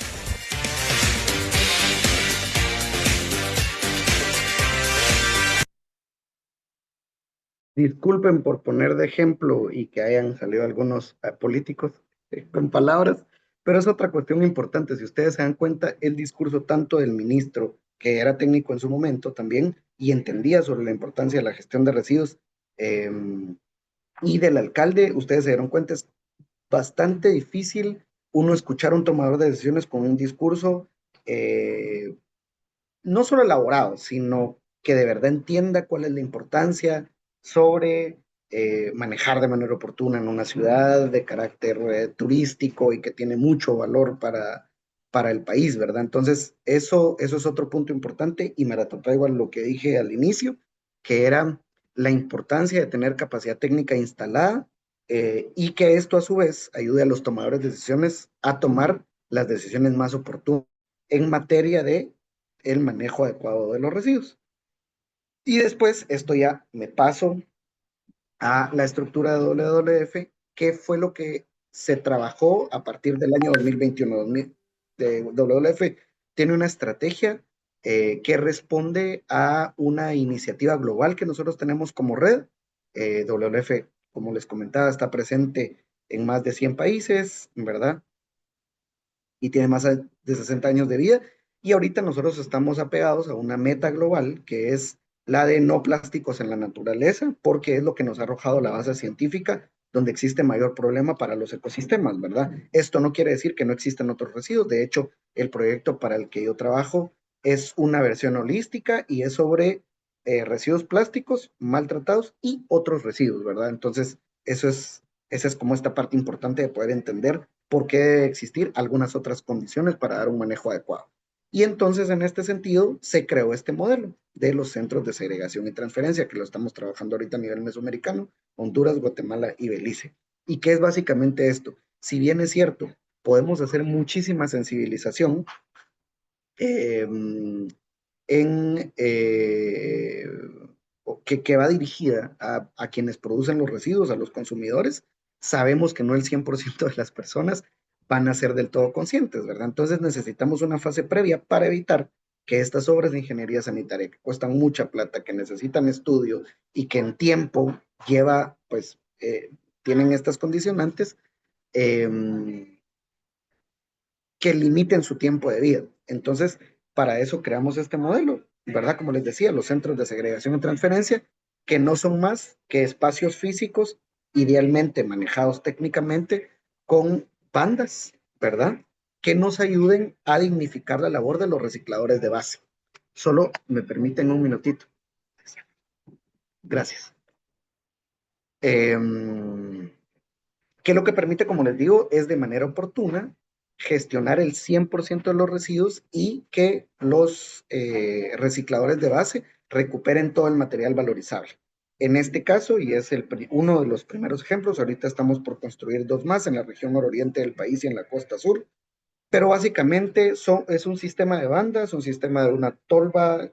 Disculpen por poner de ejemplo y que hayan salido algunos políticos con palabras, pero es otra cuestión importante. Si ustedes se dan cuenta, el discurso tanto del ministro, que era técnico en su momento también, y entendía sobre la importancia de la gestión de residuos, y del alcalde, ustedes se dieron cuenta, es bastante difícil uno escuchar a un tomador de decisiones con un discurso no solo elaborado, sino que de verdad entienda cuál es la importancia sobre manejar de manera oportuna en una ciudad de carácter turístico y que tiene mucho valor para el país, ¿verdad? Entonces, eso es otro punto importante y me retrotraigo a lo que dije al inicio, que era la importancia de tener capacidad técnica instalada y que esto a su vez ayude a los tomadores de decisiones a tomar las decisiones más oportunas en materia de el manejo adecuado de los residuos. Y después, esto ya me paso a la estructura de WWF, que fue lo que se trabajó a partir del año 2021. WWF tiene una estrategia que responde a una iniciativa global que nosotros tenemos como red. WWF, como les comentaba, está presente en más de 100 países, ¿verdad? Y tiene más de 60 años de vida. Y ahorita nosotros estamos apegados a una meta global que es la de no plásticos en la naturaleza, porque es lo que nos ha arrojado la base científica donde existe mayor problema para los ecosistemas, ¿verdad? Esto no quiere decir que no existan otros residuos. De hecho, el proyecto para el que yo trabajo es una versión holística y es sobre residuos plásticos maltratados y otros residuos, ¿verdad? Entonces, esa es como esta parte importante de poder entender por qué debe existir algunas otras condiciones para dar un manejo adecuado. Y entonces, en este sentido, se creó este modelo de los centros de segregación y transferencia, que lo estamos trabajando ahorita a nivel mesoamericano, Honduras, Guatemala y Belice. ¿Y qué es básicamente esto? Si bien es cierto, podemos hacer muchísima sensibilización que va dirigida a quienes producen los residuos, a los consumidores, sabemos que no el 100% de las personas van a ser del todo conscientes, ¿verdad? Entonces necesitamos una fase previa para evitar que estas obras de ingeniería sanitaria que cuestan mucha plata, que necesitan estudio y que en tiempo lleva, pues, tienen estas condicionantes que limiten su tiempo de vida. Entonces, para eso creamos este modelo, ¿verdad? Como les decía, los centros de segregación y transferencia, que no son más que espacios físicos idealmente manejados técnicamente con bandas, ¿verdad? Que nos ayuden a dignificar la labor de los recicladores de base. Solo me permiten un minutito. Gracias. Que lo que permite, como les digo, es de manera oportuna gestionar el 100% de los residuos y que los recicladores de base recuperen todo el material valorizable. En este caso, y es uno de los primeros ejemplos, ahorita estamos por construir 2 más en la región nororiente del país y en la costa sur, pero básicamente es un sistema de bandas, un sistema de una tolva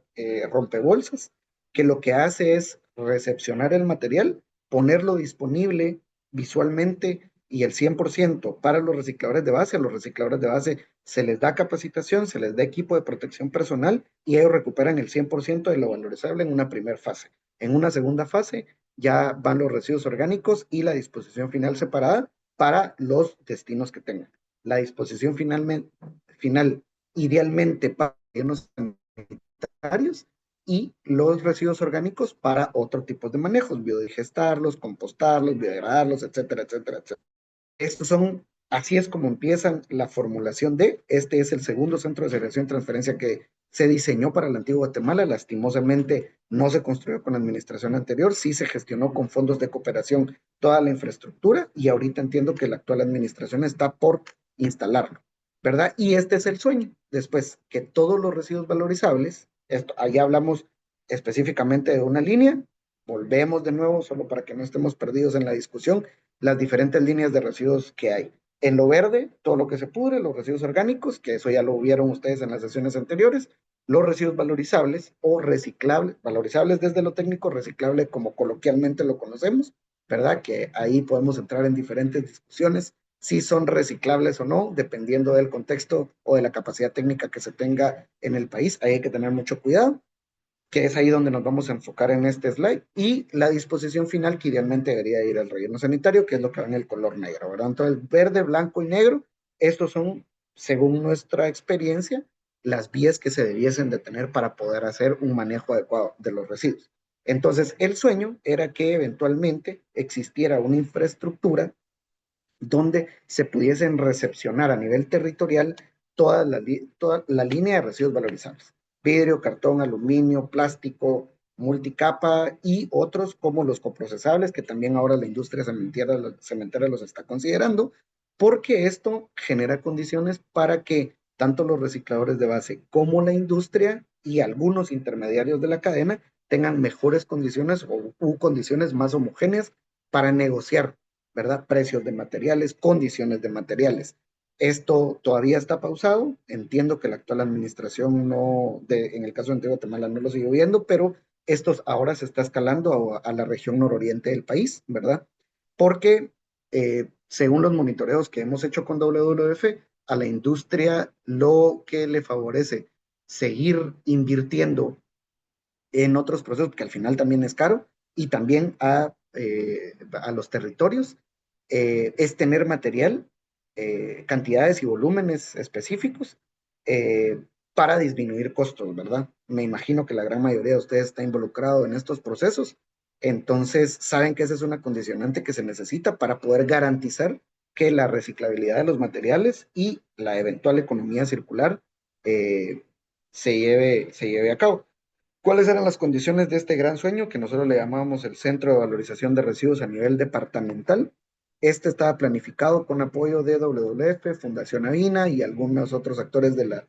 rompebolsas, que lo que hace es recepcionar el material, ponerlo disponible visualmente y el 100% para los recicladores de base. A los recicladores de base se les da capacitación, se les da equipo de protección personal y ellos recuperan el 100% de lo valorizable en una primera fase. En una segunda fase ya van los residuos orgánicos y la disposición final separada para los destinos que tengan. La disposición final idealmente para los sanitarios y los residuos orgánicos para otro tipo de manejos, biodigestarlos, compostarlos, biodegradarlos, etcétera, etcétera, etcétera. Estos son, así es como empiezan la formulación este es el segundo centro de segregación y transferencia que se diseñó para la antigua Guatemala. Lastimosamente no se construyó con la administración anterior, sí se gestionó con fondos de cooperación toda la infraestructura y ahorita entiendo que la actual administración está por instalarlo, ¿verdad? Y este es el sueño, después que todos los residuos valorizables, allá hablamos específicamente de una línea, volvemos de nuevo, solo para que no estemos perdidos en la discusión, las diferentes líneas de residuos que hay. En lo verde, todo lo que se pudre, los residuos orgánicos, que eso ya lo vieron ustedes en las sesiones anteriores, los residuos valorizables o reciclables, valorizables desde lo técnico, reciclable como coloquialmente lo conocemos, ¿verdad? Que ahí podemos entrar en diferentes discusiones, si son reciclables o no, dependiendo del contexto o de la capacidad técnica que se tenga en el país. Ahí hay que tener mucho cuidado, que es ahí donde nos vamos a enfocar en este slide, y la disposición final que idealmente debería ir al relleno sanitario, que es lo que va en el color negro, ¿verdad? Entonces, verde, blanco y negro, estos son, según nuestra experiencia, las vías que se debiesen de tener para poder hacer un manejo adecuado de los residuos. Entonces, el sueño era que eventualmente existiera una infraestructura donde se pudiesen recepcionar a nivel territorial toda la línea de residuos valorizables. Vidrio, cartón, aluminio, plástico, multicapa y otros como los coprocesables, que también ahora la industria cementera los está considerando, porque esto genera condiciones para que tanto los recicladores de base como la industria y algunos intermediarios de la cadena tengan mejores condiciones o condiciones más homogéneas para negociar, ¿verdad? Precios de materiales, condiciones de materiales. Esto todavía está pausado. Entiendo que la actual administración en el caso de Antigua Guatemala no lo sigue viendo, pero esto ahora se está escalando a la región nororiente del país, ¿verdad? Porque según los monitoreos que hemos hecho con WWF, a la industria lo que le favorece seguir invirtiendo en otros procesos, que al final también es caro, y también a los territorios, es tener material, cantidades y volúmenes específicos para disminuir costos, ¿verdad? Me imagino que la gran mayoría de ustedes está involucrado en estos procesos, entonces saben que esa es una condicionante que se necesita para poder garantizar que la reciclabilidad de los materiales y la eventual economía circular se lleve a cabo. ¿Cuáles eran las condiciones de este gran sueño que nosotros le llamábamos el Centro de Valorización de Residuos a nivel departamental? Este estaba planificado con apoyo de WWF, Fundación Avina y algunos otros actores del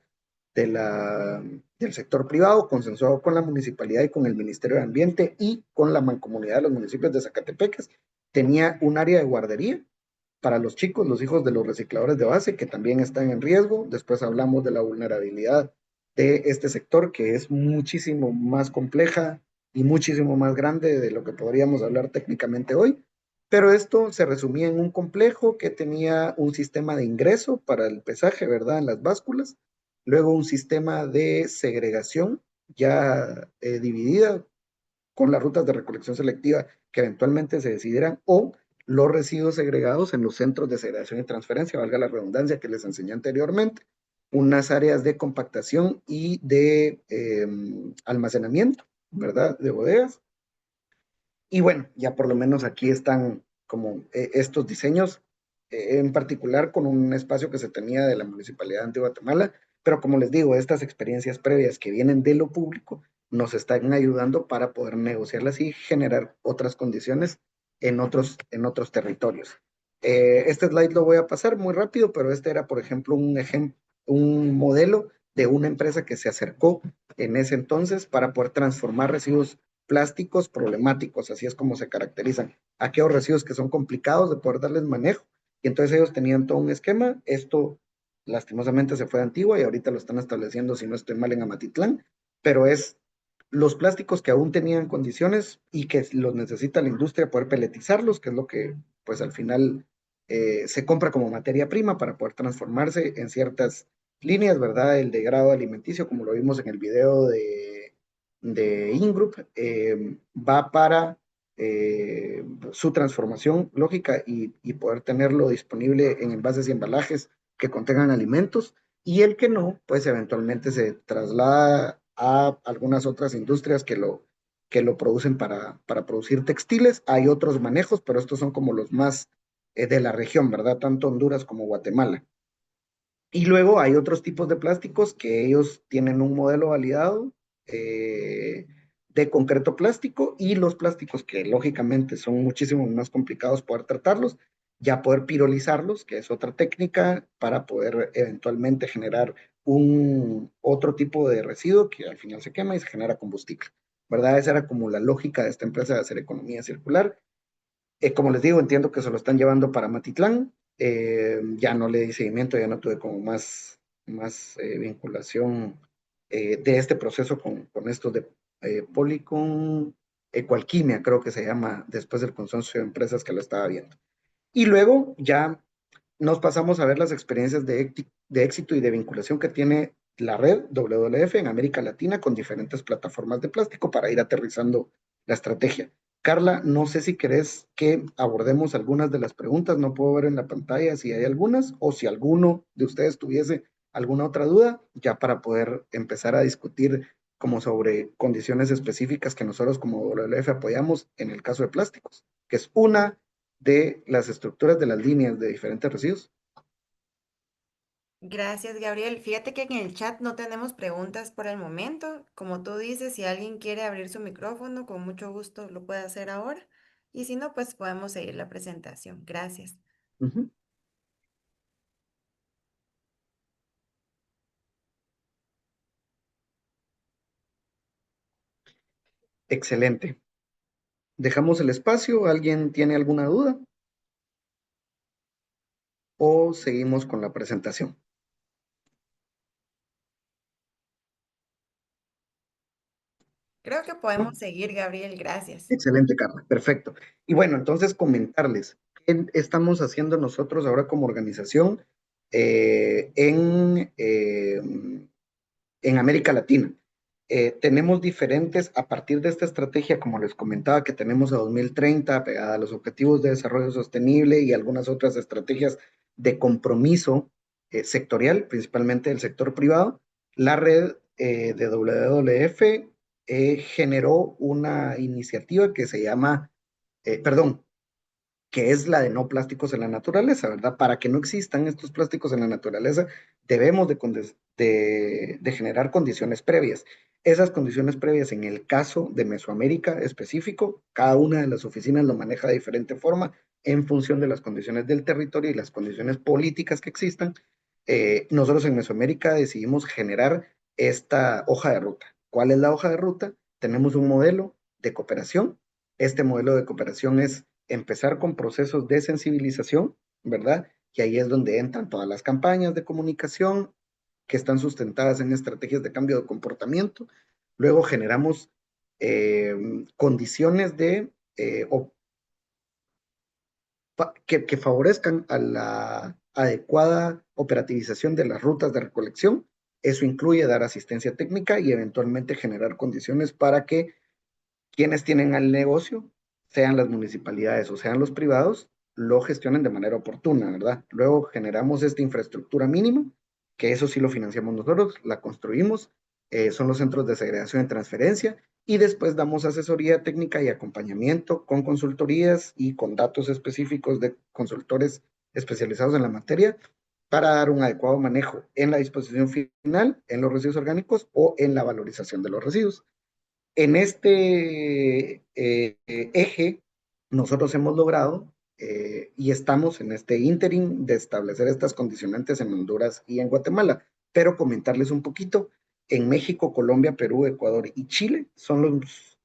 sector privado, consensuado con la municipalidad y con el Ministerio de Ambiente y con la mancomunidad de los municipios de Zacatepeques. Tenía un área de guardería para los chicos, los hijos de los recicladores de base, que también están en riesgo. Después hablamos de la vulnerabilidad de este sector, que es muchísimo más compleja y muchísimo más grande de lo que podríamos hablar técnicamente hoy. Pero esto se resumía en un complejo que tenía un sistema de ingreso para el pesaje, ¿verdad? En las básculas. Luego un sistema de segregación ya dividida con las rutas de recolección selectiva que eventualmente se decidieran, o los residuos segregados en los centros de segregación y transferencia, valga la redundancia que les enseñé anteriormente, unas áreas de compactación y de almacenamiento, ¿verdad? De bodegas. Y bueno, ya por lo menos aquí están como estos diseños, en particular con un espacio que se tenía de la Municipalidad de Antigua Guatemala, pero como les digo, estas experiencias previas que vienen de lo público nos están ayudando para poder negociarlas y generar otras condiciones en otros territorios. Este slide lo voy a pasar muy rápido, pero este era, por ejemplo, un modelo de una empresa que se acercó en ese entonces para poder transformar residuos plásticos problemáticos, así es como se caracterizan, aquellos residuos que son complicados de poder darles manejo, y entonces ellos tenían todo un esquema. Esto lastimosamente se fue de Antigua y ahorita lo están estableciendo, si no estoy mal, en Amatitlán, pero es los plásticos que aún tenían condiciones y que los necesita la industria poder peletizarlos, que es lo que pues al final se compra como materia prima para poder transformarse en ciertas líneas, ¿verdad? El degrado alimenticio, como lo vimos en el video de Ingroup, va para su transformación lógica y poder tenerlo disponible en envases y embalajes que contengan alimentos, y el que no, pues eventualmente se traslada a algunas otras industrias que lo producen para producir textiles. Hay otros manejos, pero estos son como los más de la región, ¿verdad? Tanto Honduras como Guatemala. Y luego hay otros tipos de plásticos que ellos tienen un modelo validado de concreto plástico, y los plásticos que lógicamente son muchísimo más complicados poder tratarlos, ya poder pirolizarlos, que es otra técnica para poder eventualmente generar un otro tipo de residuo que al final se quema y se genera combustible, ¿verdad? Esa era como la lógica de esta empresa de hacer economía circular. Como les digo, entiendo que se lo están llevando para Matitlán. Ya no le di seguimiento, ya no tuve como más vinculación de este proceso con estos de Polycon Ecualquimia, creo que se llama, después del consorcio de empresas que lo estaba viendo. Y luego ya nos pasamos a ver las experiencias de éxito y de vinculación que tiene la red WWF en América Latina con diferentes plataformas de plástico para ir aterrizando la estrategia. Carla, no sé si querés que abordemos algunas de las preguntas, no puedo ver en la pantalla si hay algunas, o si alguno de ustedes tuviese alguna otra duda, ya para poder empezar a discutir como sobre condiciones específicas que nosotros como WWF apoyamos en el caso de plásticos, que es una de las estructuras de las líneas de diferentes residuos. Gracias, Gabriel. Fíjate que en el chat no tenemos preguntas por el momento. Como tú dices, si alguien quiere abrir su micrófono, con mucho gusto lo puede hacer ahora. Y si no, pues podemos seguir la presentación. Gracias. Uh-huh. Excelente. Dejamos el espacio. ¿Alguien tiene alguna duda? ¿O seguimos con la presentación? Creo que podemos seguir, Gabriel. Gracias. Excelente, Carla. Perfecto. Y bueno, entonces comentarles qué estamos haciendo nosotros ahora como organización en América Latina. Tenemos diferentes, a partir de esta estrategia, como les comentaba, que tenemos a 2030, pegada a los objetivos de desarrollo sostenible y algunas otras estrategias de compromiso sectorial, principalmente del sector privado. La red de WWF generó una iniciativa que se llama, que es la de no plásticos en la naturaleza, ¿verdad? Para que no existan estos plásticos en la naturaleza, debemos de generar condiciones previas. Esas condiciones previas, en el caso de Mesoamérica específico, cada una de las oficinas lo maneja de diferente forma en función de las condiciones del territorio y las condiciones políticas que existan. Nosotros en Mesoamérica decidimos generar esta hoja de ruta. ¿Cuál es la hoja de ruta? Tenemos un modelo de cooperación. Este modelo de cooperación es empezar con procesos de sensibilización, ¿verdad? Y ahí es donde entran todas las campañas de comunicación que están sustentadas en estrategias de cambio de comportamiento. Luego generamos condiciones de que favorezcan a la adecuada operativización de las rutas de recolección. Eso incluye dar asistencia técnica y eventualmente generar condiciones para que quienes tienen el negocio, sean las municipalidades o sean los privados, lo gestionen de manera oportuna, ¿verdad? Luego generamos esta infraestructura mínima, que eso sí lo financiamos nosotros, la construimos, son los centros de segregación y transferencia, y después damos asesoría técnica y acompañamiento con consultorías y con datos específicos de consultores especializados en la materia para dar un adecuado manejo en la disposición final, en los residuos orgánicos o en la valorización de los residuos. En este eje, nosotros hemos logrado y estamos en este ínterin de establecer estas condicionantes en Honduras y en Guatemala. Pero comentarles un poquito, en México, Colombia, Perú, Ecuador y Chile son los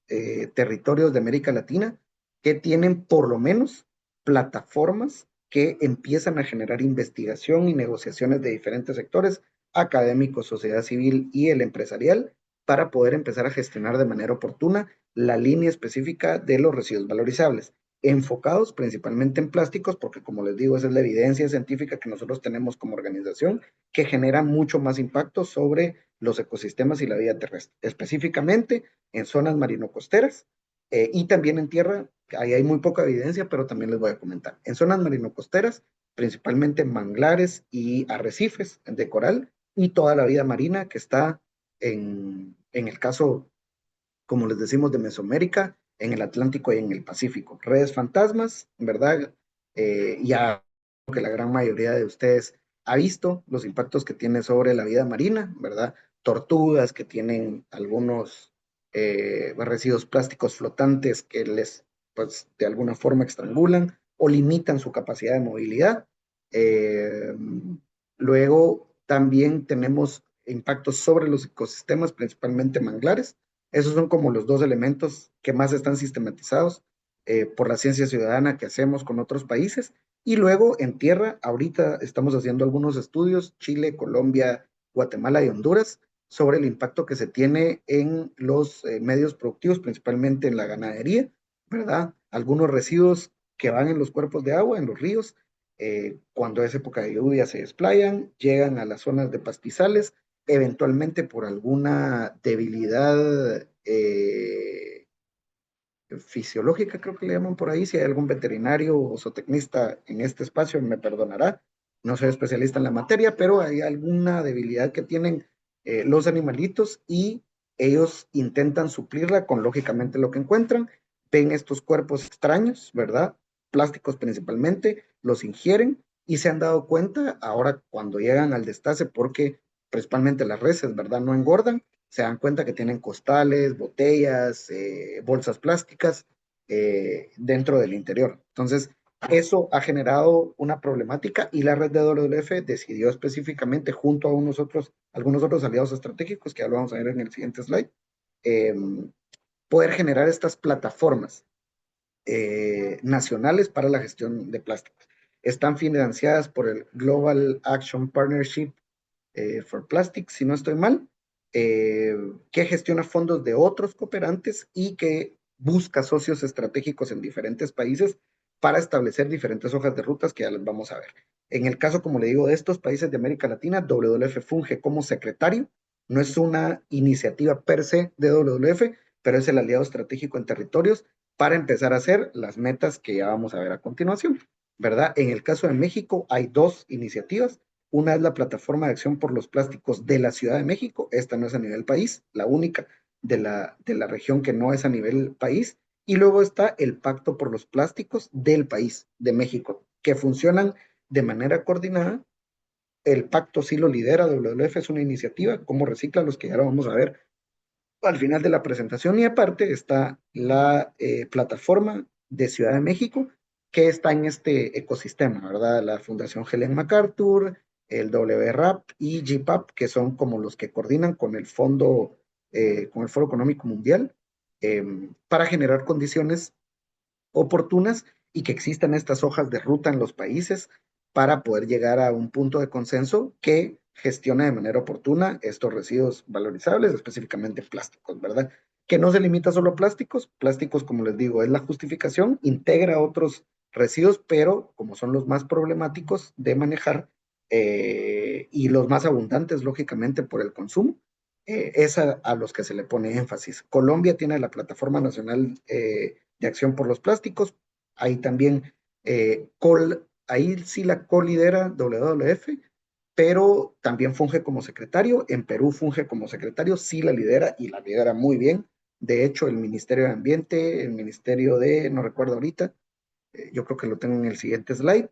territorios de América Latina que tienen por lo menos plataformas que empiezan a generar investigación y negociaciones de diferentes sectores, académicos, sociedad civil y el empresarial, para poder empezar a gestionar de manera oportuna la línea específica de los residuos valorizables, enfocados principalmente en plásticos, porque como les digo, esa es la evidencia científica que nosotros tenemos como organización, que genera mucho más impacto sobre los ecosistemas y la vida terrestre, específicamente en zonas marino-costeras y también en tierra, ahí hay muy poca evidencia, pero también les voy a comentar. En zonas marino-costeras, principalmente manglares y arrecifes de coral, y toda la vida marina que está en el caso, como les decimos, de Mesoamérica, en el Atlántico y en el Pacífico. Redes fantasmas, ¿verdad? Ya que la gran mayoría de ustedes ha visto los impactos que tiene sobre la vida marina, ¿verdad? Tortugas que tienen algunos residuos plásticos flotantes que les, pues, de alguna forma estrangulan o limitan su capacidad de movilidad. Eh, Luego, también tenemos impactos sobre los ecosistemas, principalmente manglares. Esos son como los dos elementos que más están sistematizados por la ciencia ciudadana que hacemos con otros países. Y luego en tierra, ahorita estamos haciendo algunos estudios, Chile, Colombia, Guatemala y Honduras, sobre el impacto que se tiene en los medios productivos, principalmente en la ganadería, ¿verdad? Algunos residuos que van en los cuerpos de agua, en los ríos, cuando es época de lluvia se desplayan, llegan a las zonas de pastizales, eventualmente por alguna debilidad fisiológica, creo que le llaman por ahí, si hay algún veterinario o zootecnista en este espacio me perdonará, no soy especialista en la materia, pero hay alguna debilidad que tienen los animalitos y ellos intentan suplirla con lógicamente lo que encuentran, ven estos cuerpos extraños, ¿verdad? Plásticos principalmente, los ingieren y se han dado cuenta ahora cuando llegan al destace, porque principalmente las reses, ¿verdad? No engordan, se dan cuenta que tienen costales, botellas, bolsas plásticas dentro del interior. Entonces, eso ha generado una problemática y la red de WWF decidió específicamente, junto a algunos otros aliados estratégicos, que ya lo vamos a ver en el siguiente slide, eh, poder generar estas plataformas nacionales para la gestión de plásticos. Están financiadas por el Global Action Partnership for Plastics, si no estoy mal, que gestiona fondos de otros cooperantes y que busca socios estratégicos en diferentes países para establecer diferentes hojas de rutas que ya las vamos a ver. En el caso, como le digo, de estos países de América Latina, WWF funge como secretario, no es una iniciativa per se de WWF, pero es el aliado estratégico en territorios para empezar a hacer las metas que ya vamos a ver a continuación, ¿verdad? En el caso de México hay dos iniciativas. Una es la Plataforma de Acción por los Plásticos de la Ciudad de México. Esta no es a nivel país, la única de la región que no es a nivel país. Y luego está el Pacto por los Plásticos del país, de México, que funcionan de manera coordinada. El pacto sí lo lidera WWF, es una iniciativa, cómo recicla los que ya lo vamos a ver al final de la presentación. Y aparte está la plataforma de Ciudad de México, que está en este ecosistema, ¿verdad? La Fundación Helen MacArthur, el WRAP y GPAP, que son como los que coordinan con el Foro Económico Mundial, para generar condiciones oportunas y que existan estas hojas de ruta en los países para poder llegar a un punto de consenso que gestione de manera oportuna estos residuos valorizables, específicamente plásticos, ¿verdad? Que no se limita solo a plásticos, plásticos, como les digo, es la justificación, integra otros residuos, pero como son los más problemáticos de manejar y los más abundantes, lógicamente, por el consumo, es a los que se le pone énfasis. Colombia tiene la Plataforma Nacional de Acción por los Plásticos, ahí también, ahí sí la colidera WWF, pero también funge como secretario. En Perú funge como secretario, sí la lidera y la lidera muy bien. De hecho, el Ministerio de Ambiente, el Ministerio de, no recuerdo ahorita, yo creo que lo tengo en el siguiente slide,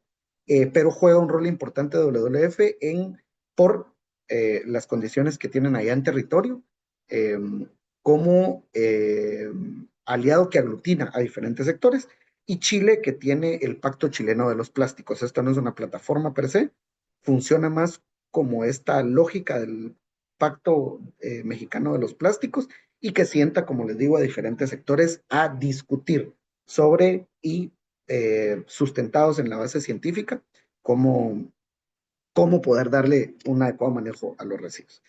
pero juega un rol importante de WWF por las condiciones que tienen allá en territorio, como aliado que aglutina a diferentes sectores, y Chile, que tiene el Pacto Chileno de los Plásticos. Esta no es una plataforma per se, funciona más como esta lógica del Pacto Mexicano de los Plásticos, y que sienta, como les digo, a diferentes sectores a discutir sobre y sustentados en la base científica, cómo poder darle un adecuado manejo a los residuos.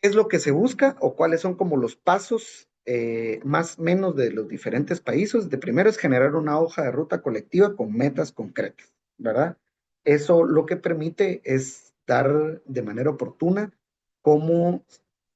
¿Qué es lo que se busca o cuáles son como los pasos más o menos de los diferentes países? De primero es generar una hoja de ruta colectiva con metas concretas, ¿verdad? Eso lo que permite es dar de manera oportuna cómo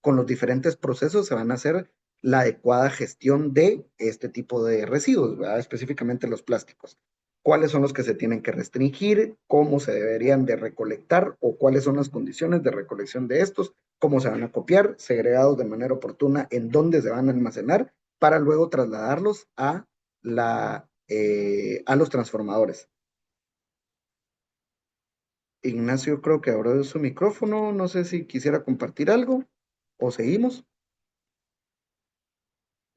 con los diferentes procesos se van a hacer la adecuada gestión de este tipo de residuos, ¿verdad? Específicamente los plásticos. ¿Cuáles son los que se tienen que restringir? ¿Cómo se deberían de recolectar? ¿O cuáles son las condiciones de recolección de estos? ¿Cómo se van a copiar? Segregados de manera oportuna, ¿en dónde se van a almacenar? Para luego trasladarlos a los transformadores. Ignacio creo que abrió su micrófono, no sé si quisiera compartir algo o seguimos.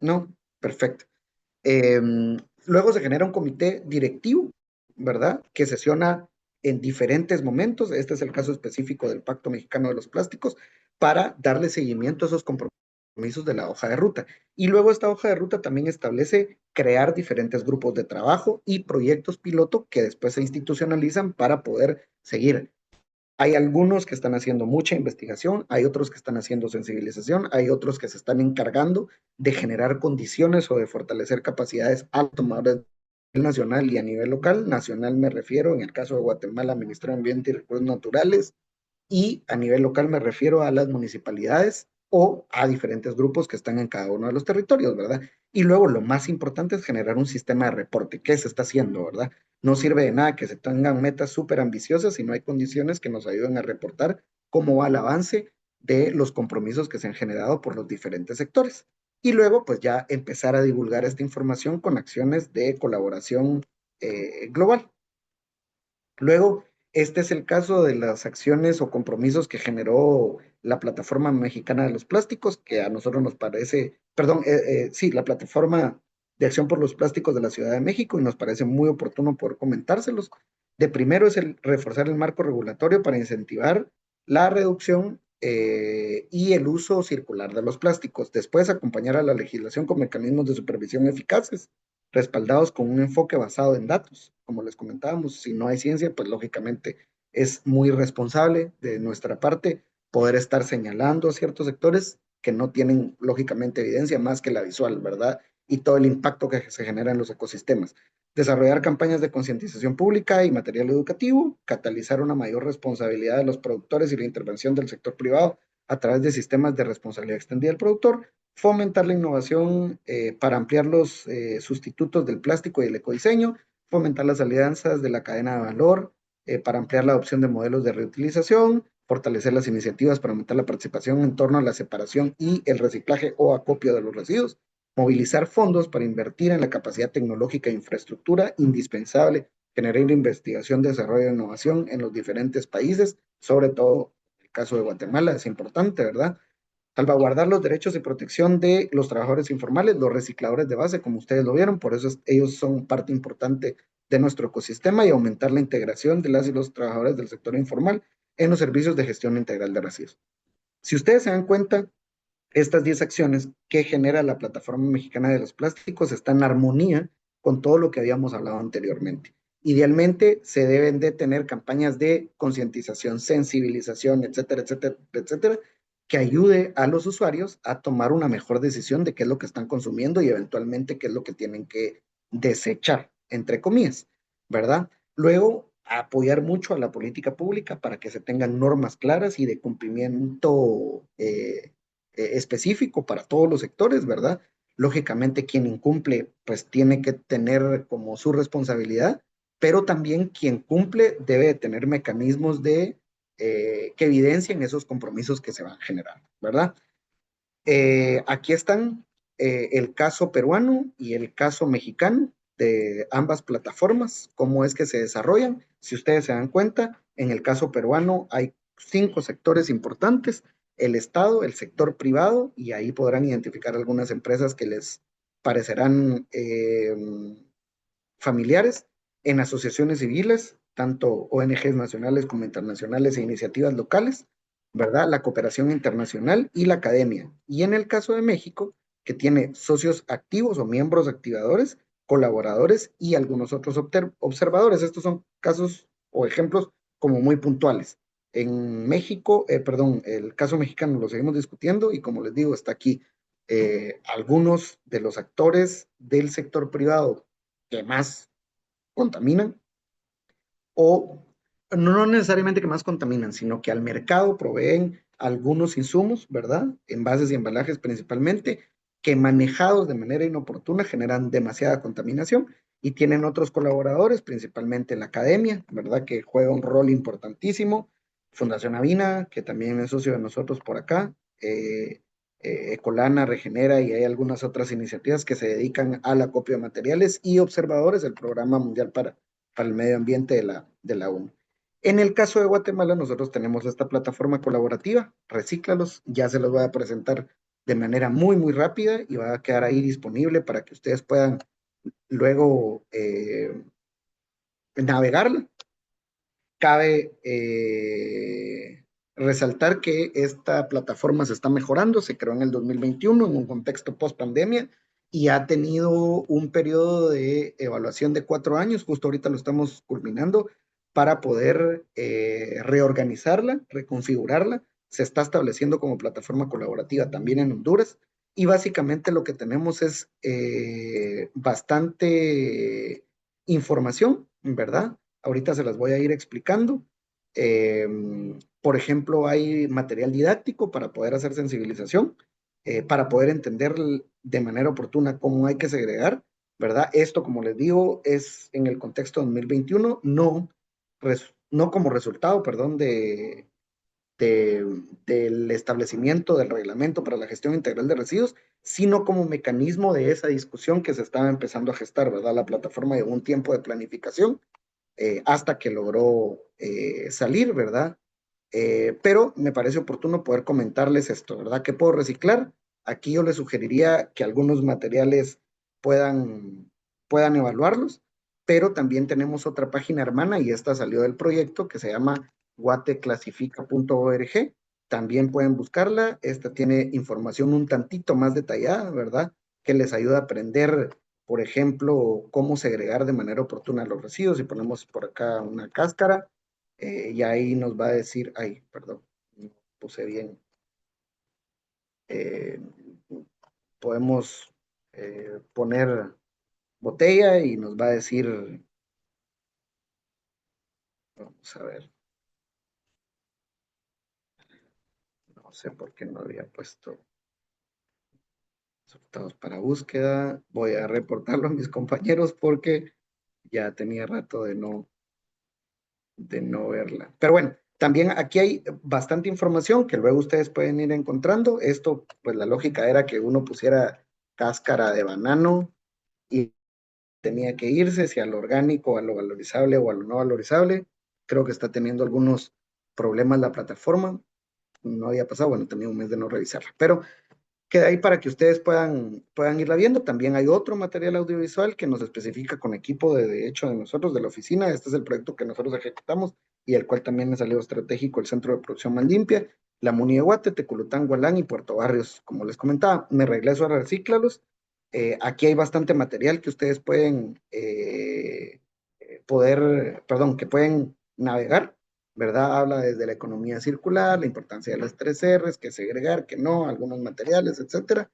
No, perfecto. Luego se genera un comité directivo, ¿verdad? Que sesiona en diferentes momentos. Este es el caso específico del Pacto Mexicano de los Plásticos, para darle seguimiento a esos compromisos de la hoja de ruta. Y luego esta hoja de ruta también establece crear diferentes grupos de trabajo y proyectos piloto que después se institucionalizan para poder seguir. Hay algunos que están haciendo mucha investigación, hay otros que están haciendo sensibilización, hay otros que se están encargando de generar condiciones o de fortalecer capacidades a tomadores a nivel nacional y a nivel local. Nacional me refiero, en el caso de Guatemala, Ministerio de Ambiente y Recursos Naturales, y a nivel local me refiero a las municipalidades o a diferentes grupos que están en cada uno de los territorios, ¿verdad? Y luego lo más importante es generar un sistema de reporte. ¿Qué se está haciendo, verdad? No sirve de nada que se tengan metas súper ambiciosas si no hay condiciones que nos ayuden a reportar cómo va el avance de los compromisos que se han generado por los diferentes sectores. Y luego, pues ya empezar a divulgar esta información con acciones de colaboración global. Luego, este es el caso de las acciones o compromisos que generó la Plataforma Mexicana de los Plásticos, que a nosotros nos parece, perdón, sí, la Plataforma de Acción por los Plásticos de la Ciudad de México, y nos parece muy oportuno poder comentárselos. De primero es el reforzar el marco regulatorio para incentivar la reducción y el uso circular de los plásticos. Después, acompañar a la legislación con mecanismos de supervisión eficaces, respaldados con un enfoque basado en datos. Como les comentábamos, si no hay ciencia, pues lógicamente es muy responsable de nuestra parte poder estar señalando ciertos sectores que no tienen lógicamente evidencia más que la visual, ¿verdad? Y todo el impacto que se genera en los ecosistemas. Desarrollar campañas de concientización pública y material educativo, catalizar una mayor responsabilidad de los productores y la intervención del sector privado a través de sistemas de responsabilidad extendida del productor, fomentar la innovación para ampliar los sustitutos del plástico y el ecodiseño, fomentar las alianzas de la cadena de valor para ampliar la adopción de modelos de reutilización, fortalecer las iniciativas para aumentar la participación en torno a la separación y el reciclaje o acopio de los residuos, movilizar fondos para invertir en la capacidad tecnológica e infraestructura indispensable, generar investigación, desarrollo e innovación en los diferentes países, sobre todo en el caso de Guatemala, es importante, ¿verdad? Salvaguardar los derechos y protección de los trabajadores informales, los recicladores de base, como ustedes lo vieron, por eso ellos son parte importante de nuestro ecosistema, y aumentar la integración de las y los trabajadores del sector informal en los servicios de gestión integral de residuos. Si ustedes se dan cuenta, estas 10 acciones que genera la Plataforma Mexicana de los Plásticos están en armonía con todo lo que habíamos hablado anteriormente. Idealmente se deben de tener campañas de concientización, sensibilización, etcétera, etcétera, etcétera, que ayude a los usuarios a tomar una mejor decisión de qué es lo que están consumiendo y eventualmente qué es lo que tienen que desechar, entre comillas, ¿verdad? Luego, apoyar mucho a la política pública para que se tengan normas claras y de cumplimiento específico para todos los sectores, ¿verdad? Lógicamente, quien incumple, pues tiene que tener como su responsabilidad, pero también quien cumple debe de tener mecanismos que evidencien esos compromisos que se van generando, ¿verdad? Aquí están el caso peruano y el caso mexicano de ambas plataformas, cómo es que se desarrollan. Si ustedes se dan cuenta, en el caso peruano hay 5 sectores importantes: el Estado, el sector privado, y ahí podrán identificar algunas empresas que les parecerán familiares, en asociaciones civiles, tanto ONGs nacionales como internacionales e iniciativas locales, ¿verdad? La cooperación internacional y la academia. Y en el caso de México, que tiene socios activos o miembros activadores, colaboradores y algunos otros observadores. Estos son casos o ejemplos como muy puntuales. En México, perdón, el caso mexicano lo seguimos discutiendo, y como les digo, está aquí algunos de los actores del sector privado que más contaminan, o no necesariamente que más contaminan, sino que al mercado proveen algunos insumos, ¿verdad? Envases y embalajes principalmente, que manejados de manera inoportuna generan demasiada contaminación, y tienen otros colaboradores, principalmente la academia, ¿verdad? Que juega un rol importantísimo, Fundación Avina, que también es socio de nosotros por acá, Ecolana, Regenera, y hay algunas otras iniciativas que se dedican al acopio de materiales, y observadores del Programa Mundial para el Medio Ambiente de la ONU. En el caso de Guatemala, nosotros tenemos esta plataforma colaborativa, Recíclalos, ya se los voy a presentar de manera muy, muy rápida, y va a quedar ahí disponible para que ustedes puedan luego navegarla. Cabe resaltar que esta plataforma se está mejorando, se creó en el 2021 en un contexto post pandemia, y ha tenido un periodo de evaluación de 4 años, justo ahorita lo estamos culminando, para poder reorganizarla, reconfigurarla. Se está estableciendo como plataforma colaborativa también en Honduras, y básicamente lo que tenemos es bastante información, ¿verdad? Ahorita se las voy a ir explicando. Por ejemplo, hay material didáctico para poder hacer sensibilización, para poder entender de manera oportuna cómo hay que segregar, ¿verdad? Esto, como les digo, es en el contexto 2021, no como resultado, perdón, del establecimiento del reglamento para la gestión integral de residuos, sino como mecanismo de esa discusión que se estaba empezando a gestar, ¿verdad? La plataforma llevó un tiempo de planificación hasta que logró salir, ¿verdad? Pero me parece oportuno poder comentarles esto, ¿verdad? ¿Qué puedo reciclar? Aquí yo les sugeriría que algunos materiales puedan evaluarlos, pero también tenemos otra página hermana, y esta salió del proyecto, que se llama guateclasifica.org. También pueden buscarla. Esta tiene información un tantito más detallada, ¿verdad? Que les ayuda a aprender, por ejemplo, cómo segregar de manera oportuna los residuos. Si ponemos por acá una cáscara, y ahí nos va a decir, ay, perdón, no puse bien. Eh, Podemos poner botella y nos va a decir, vamos a ver, no sé por qué no había puesto resultados para búsqueda. Voy a reportarlo a mis compañeros porque ya tenía rato de no verla. Pero bueno, también aquí hay bastante información que luego ustedes pueden ir encontrando. Esto, pues la lógica era que uno pusiera cáscara de banano y tenía que irse, si a lo orgánico, a lo valorizable o a lo no valorizable. Creo que está teniendo algunos problemas la plataforma. No había pasado, bueno, tenía un mes de no revisarla. Pero queda ahí para que ustedes puedan irla viendo. También hay otro material audiovisual que nos especifica con equipo de hecho de nosotros, de la oficina. Este es el proyecto que nosotros ejecutamos y el cual también es aliado estratégico el Centro de Producción Más Limpia, la Muni de Guate, Teculután, Gualán y Puerto Barrios. Como les comentaba, me regreso a Recíclalos. Aquí hay bastante material que ustedes pueden que pueden navegar, ¿verdad? Habla desde la economía circular, la importancia de las 3 R's, que segregar, que no, algunos materiales, etcétera.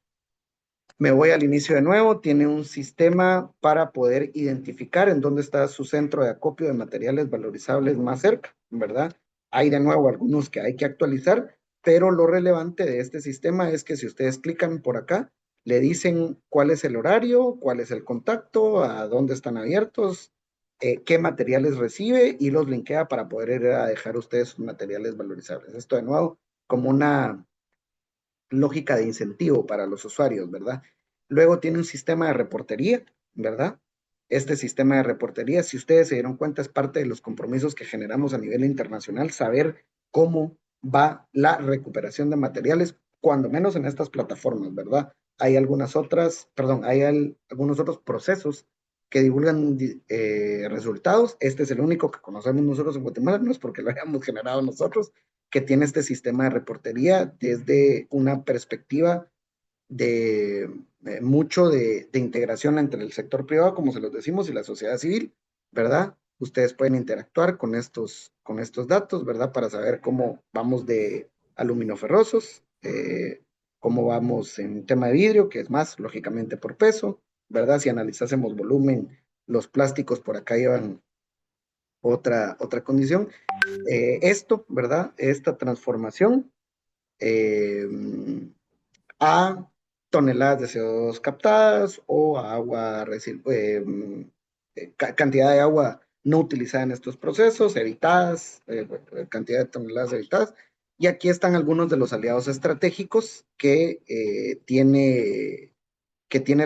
Me voy al inicio de nuevo, tiene un sistema para poder identificar en dónde está su centro de acopio de materiales valorizables más cerca, ¿verdad? Hay de nuevo algunos que hay que actualizar, pero lo relevante de este sistema es que si ustedes clican por acá, le dicen cuál es el horario, cuál es el contacto, a dónde están abiertos, qué materiales recibe, y los linkea para poder ir a dejar ustedes sus materiales valorizables. Esto de nuevo como una lógica de incentivo para los usuarios, ¿verdad? Luego tiene un sistema de reportería, ¿verdad? Este sistema de reportería, si ustedes se dieron cuenta, es parte de los compromisos que generamos a nivel internacional, saber cómo va la recuperación de materiales, cuando menos en estas plataformas, ¿verdad? Hay algunos otros procesos que divulgan resultados. Este es el único que conocemos nosotros en Guatemala, no es porque lo hayamos generado nosotros, que tiene este sistema de reportería desde una perspectiva de mucho de integración entre el sector privado, como se los decimos, y la sociedad civil, ¿verdad? Ustedes pueden interactuar con estos datos, ¿verdad? Para saber cómo vamos de aluminoferrosos, cómo vamos en tema de vidrio, que es más, lógicamente, por peso, ¿verdad? Si analizásemos volumen, los plásticos por acá llevan otra condición. Esto, ¿verdad? Esta transformación ha toneladas de CO2 captadas o cantidad de agua no utilizada en estos procesos, evitadas, cantidad de toneladas evitadas. Y aquí están algunos de los aliados estratégicos que tiene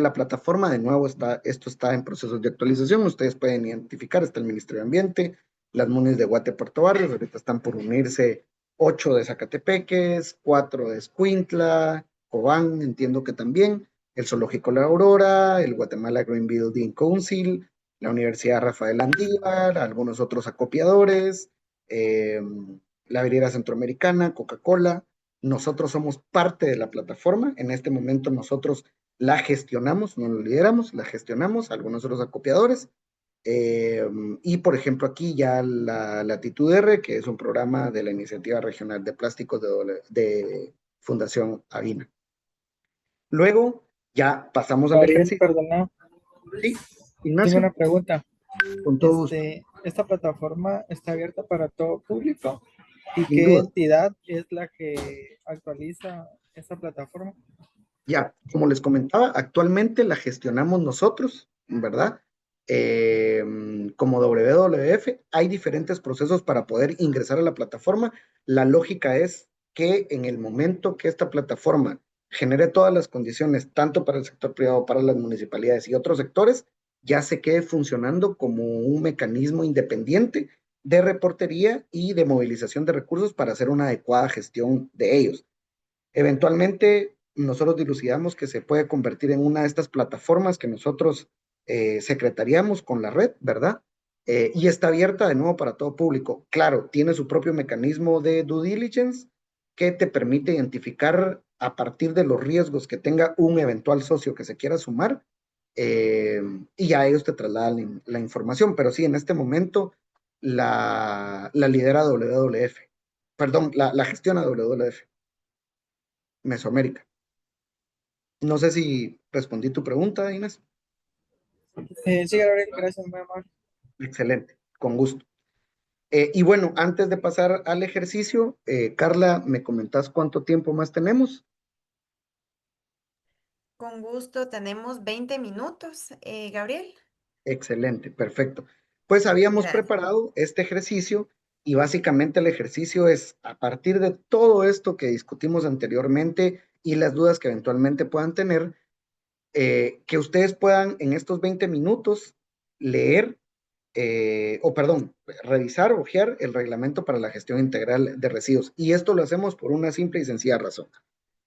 la plataforma. De nuevo, esto está en procesos de actualización. Ustedes pueden identificar, está el Ministerio de Ambiente, las MUNIs de Guate, Puerto Barrios, ahorita están por unirse 8 de Zacatepeques, 4 de Escuintla, Cobán, entiendo que también, el Zoológico La Aurora, el Guatemala Green Building Council, la Universidad Rafael Andívar, algunos otros acopiadores, la Vidriera Centroamericana, Coca-Cola. Nosotros somos parte de la plataforma. En este momento nosotros la gestionamos, no lo lideramos, la gestionamos, algunos otros acopiadores. Y por ejemplo aquí ya la Latitud R, que es un programa de la Iniciativa Regional de Plásticos de Fundación Avina. Luego ya pasamos al Gabriel, ejercicio. perdona, Sí, tengo Ignacio, una pregunta. con todo gusto, ¿Esta plataforma está abierta para todo público? ¿Y sin qué duda. entidad es la que actualiza esta plataforma? Ya, como les comentaba, actualmente la gestionamos nosotros, ¿verdad? Como WWF, hay diferentes procesos para poder ingresar a la plataforma. La lógica es que en el momento que esta plataforma genere todas las condiciones, tanto para el sector privado, para las municipalidades y otros sectores, ya se quede funcionando como un mecanismo independiente de reportería y de movilización de recursos para hacer una adecuada gestión de ellos. Eventualmente, nosotros dilucidamos que se puede convertir en una de estas plataformas que nosotros secretariamos con la red, ¿verdad? Y está abierta de nuevo para todo público. Claro, tiene su propio mecanismo de due diligence que te permite identificar a partir de los riesgos que tenga un eventual socio que se quiera sumar, y a ellos te trasladan la información. Pero sí, en este momento la lidera WWF, perdón, la gestiona WWF. Mesoamérica. No sé si respondí tu pregunta, Inés. Sí, Gabriel, gracias, muy amable. Excelente, con gusto. Y bueno, antes de pasar al ejercicio, Carla, ¿me comentás cuánto tiempo más tenemos? Con gusto, tenemos 20 minutos, Gabriel. Excelente, perfecto. Pues habíamos Gracias. preparado este ejercicio y básicamente el ejercicio es a partir de todo esto que discutimos anteriormente y las dudas que eventualmente puedan tener, que ustedes puedan en estos 20 minutos leer, revisar, hojear el reglamento para la gestión integral de residuos. Y esto lo hacemos por una simple y sencilla razón.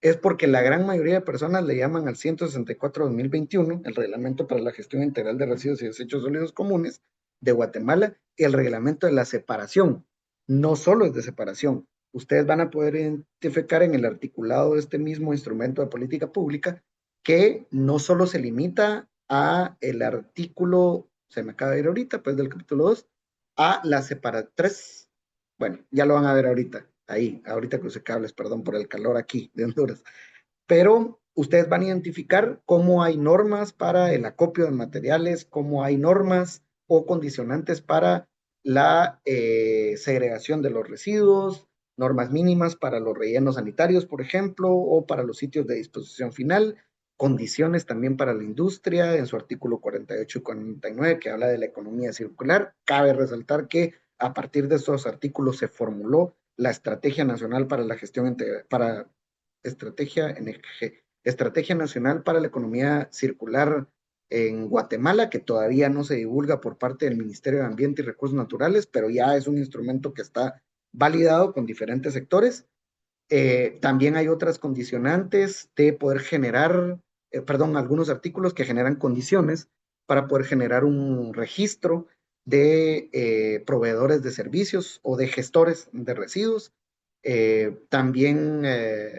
Es porque la gran mayoría de personas le llaman al 164/2021, el reglamento para la gestión integral de residuos y desechos sólidos comunes de Guatemala, el reglamento de la separación. No solo es de separación. Ustedes van a poder identificar en el articulado de este mismo instrumento de política pública que no solo se limita a el artículo, se me acaba de ir ahorita, pues del capítulo 2, a la separación 3. Bueno, ya lo van a ver ahorita, ahorita crucé cables, perdón por el calor aquí de Honduras. Pero ustedes van a identificar cómo hay normas para el acopio de materiales, cómo hay normas o condicionantes para la segregación de los residuos, normas mínimas para los rellenos sanitarios, por ejemplo, o para los sitios de disposición final, condiciones también para la industria en su artículo 48 y 49, que habla de la economía circular. Cabe resaltar que a partir de estos artículos se formuló la Estrategia Nacional para la Gestión Estrategia Nacional para la Economía Circular en Guatemala, que todavía no se divulga por parte del Ministerio de Ambiente y Recursos Naturales, pero ya es un instrumento que está validado con diferentes sectores. También hay otras condicionantes de poder generar, algunos artículos que generan condiciones para poder generar un registro de proveedores de servicios o de gestores de residuos. También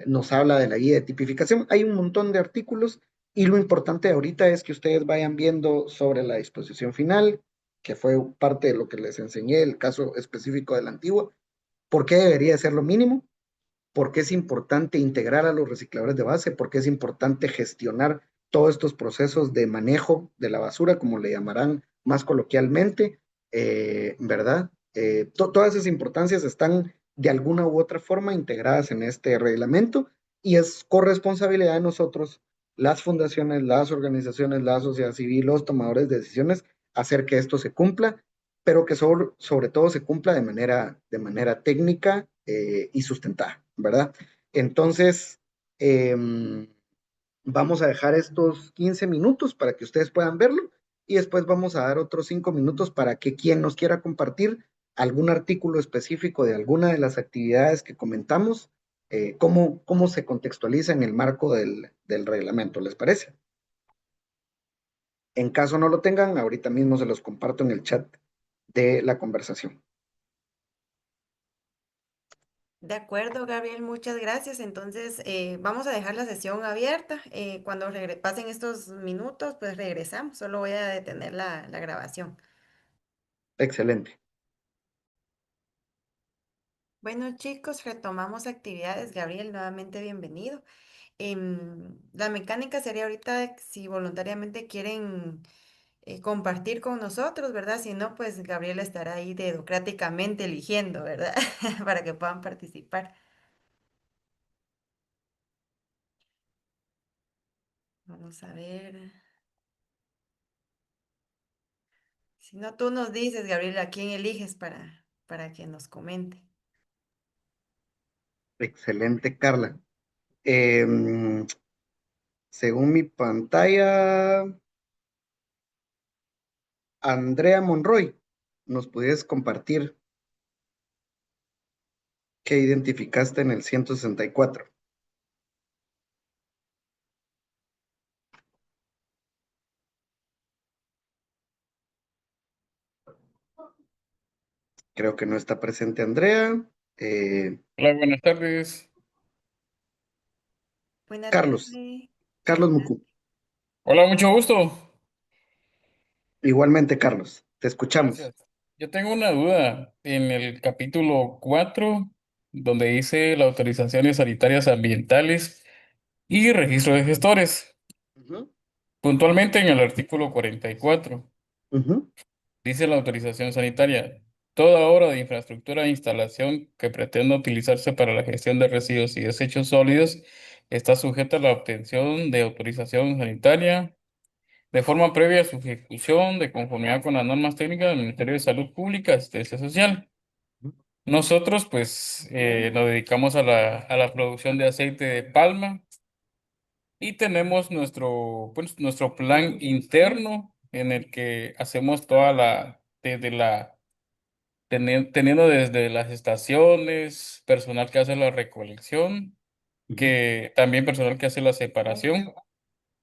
nos habla de la guía de tipificación. Hay un montón de artículos y lo importante ahorita es que ustedes vayan viendo sobre la disposición final, que fue parte de lo que les enseñé, el caso específico del antiguo. ¿Por qué debería ser lo mínimo? ¿Por qué es importante integrar a los recicladores de base? ¿Por qué es importante gestionar todos estos procesos de manejo de la basura, como le llamarán más coloquialmente? ¿Verdad? Todas esas importancias están de alguna u otra forma integradas en este reglamento y es corresponsabilidad de nosotros las fundaciones, las organizaciones, la sociedad civil, los tomadores de decisiones, hacer que esto se cumpla, pero que sobre todo se cumpla de manera técnica y sustentada, ¿verdad? Entonces, vamos a dejar estos 15 minutos para que ustedes puedan verlo y después vamos a dar otros 5 minutos para que quien nos quiera compartir algún artículo específico de alguna de las actividades que comentamos, cómo se contextualiza en el marco del reglamento, ¿les parece? En caso no lo tengan, ahorita mismo se los comparto en el chat de la conversación. De acuerdo, Gabriel, muchas gracias. Entonces, vamos a dejar la sesión abierta. Cuando pasen estos minutos, pues regresamos. Solo voy a detener la grabación. Excelente. Bueno, chicos, retomamos actividades. Gabriel, nuevamente bienvenido. La mecánica sería ahorita si voluntariamente quieren compartir con nosotros, ¿verdad? Si no, pues Gabriel estará ahí dedocráticamente eligiendo, ¿verdad? Para que puedan participar. Vamos a ver. Si no, tú nos dices, Gabriel, a quién eliges para que nos comente. Excelente, Carla. Em, Según mi pantalla, Andrea Monroy, ¿nos pudieras compartir qué identificaste en el 164? Creo que no está presente Andrea. Hola, buenas tardes. Buena Carlos, tarde. Carlos Mucu. Hola, mucho gusto. Igualmente, Carlos, te escuchamos. Gracias. Yo tengo una duda. En el capítulo 4, donde dice las autorizaciones sanitarias ambientales y registro de gestores, Ujú, puntualmente en el artículo 44, ujú, dice la autorización sanitaria. Toda obra de infraestructura e instalación que pretenda utilizarse para la gestión de residuos y desechos sólidos está sujeta a la obtención de autorización sanitaria de forma previa a su ejecución, de conformidad con las normas técnicas del Ministerio de Salud Pública, Asistencia Social. Nosotros, pues, nos dedicamos a la producción de aceite de palma y tenemos nuestro plan interno en el que hacemos teniendo desde las estaciones, personal que hace la recolección, ujú, que también personal que hace la separación,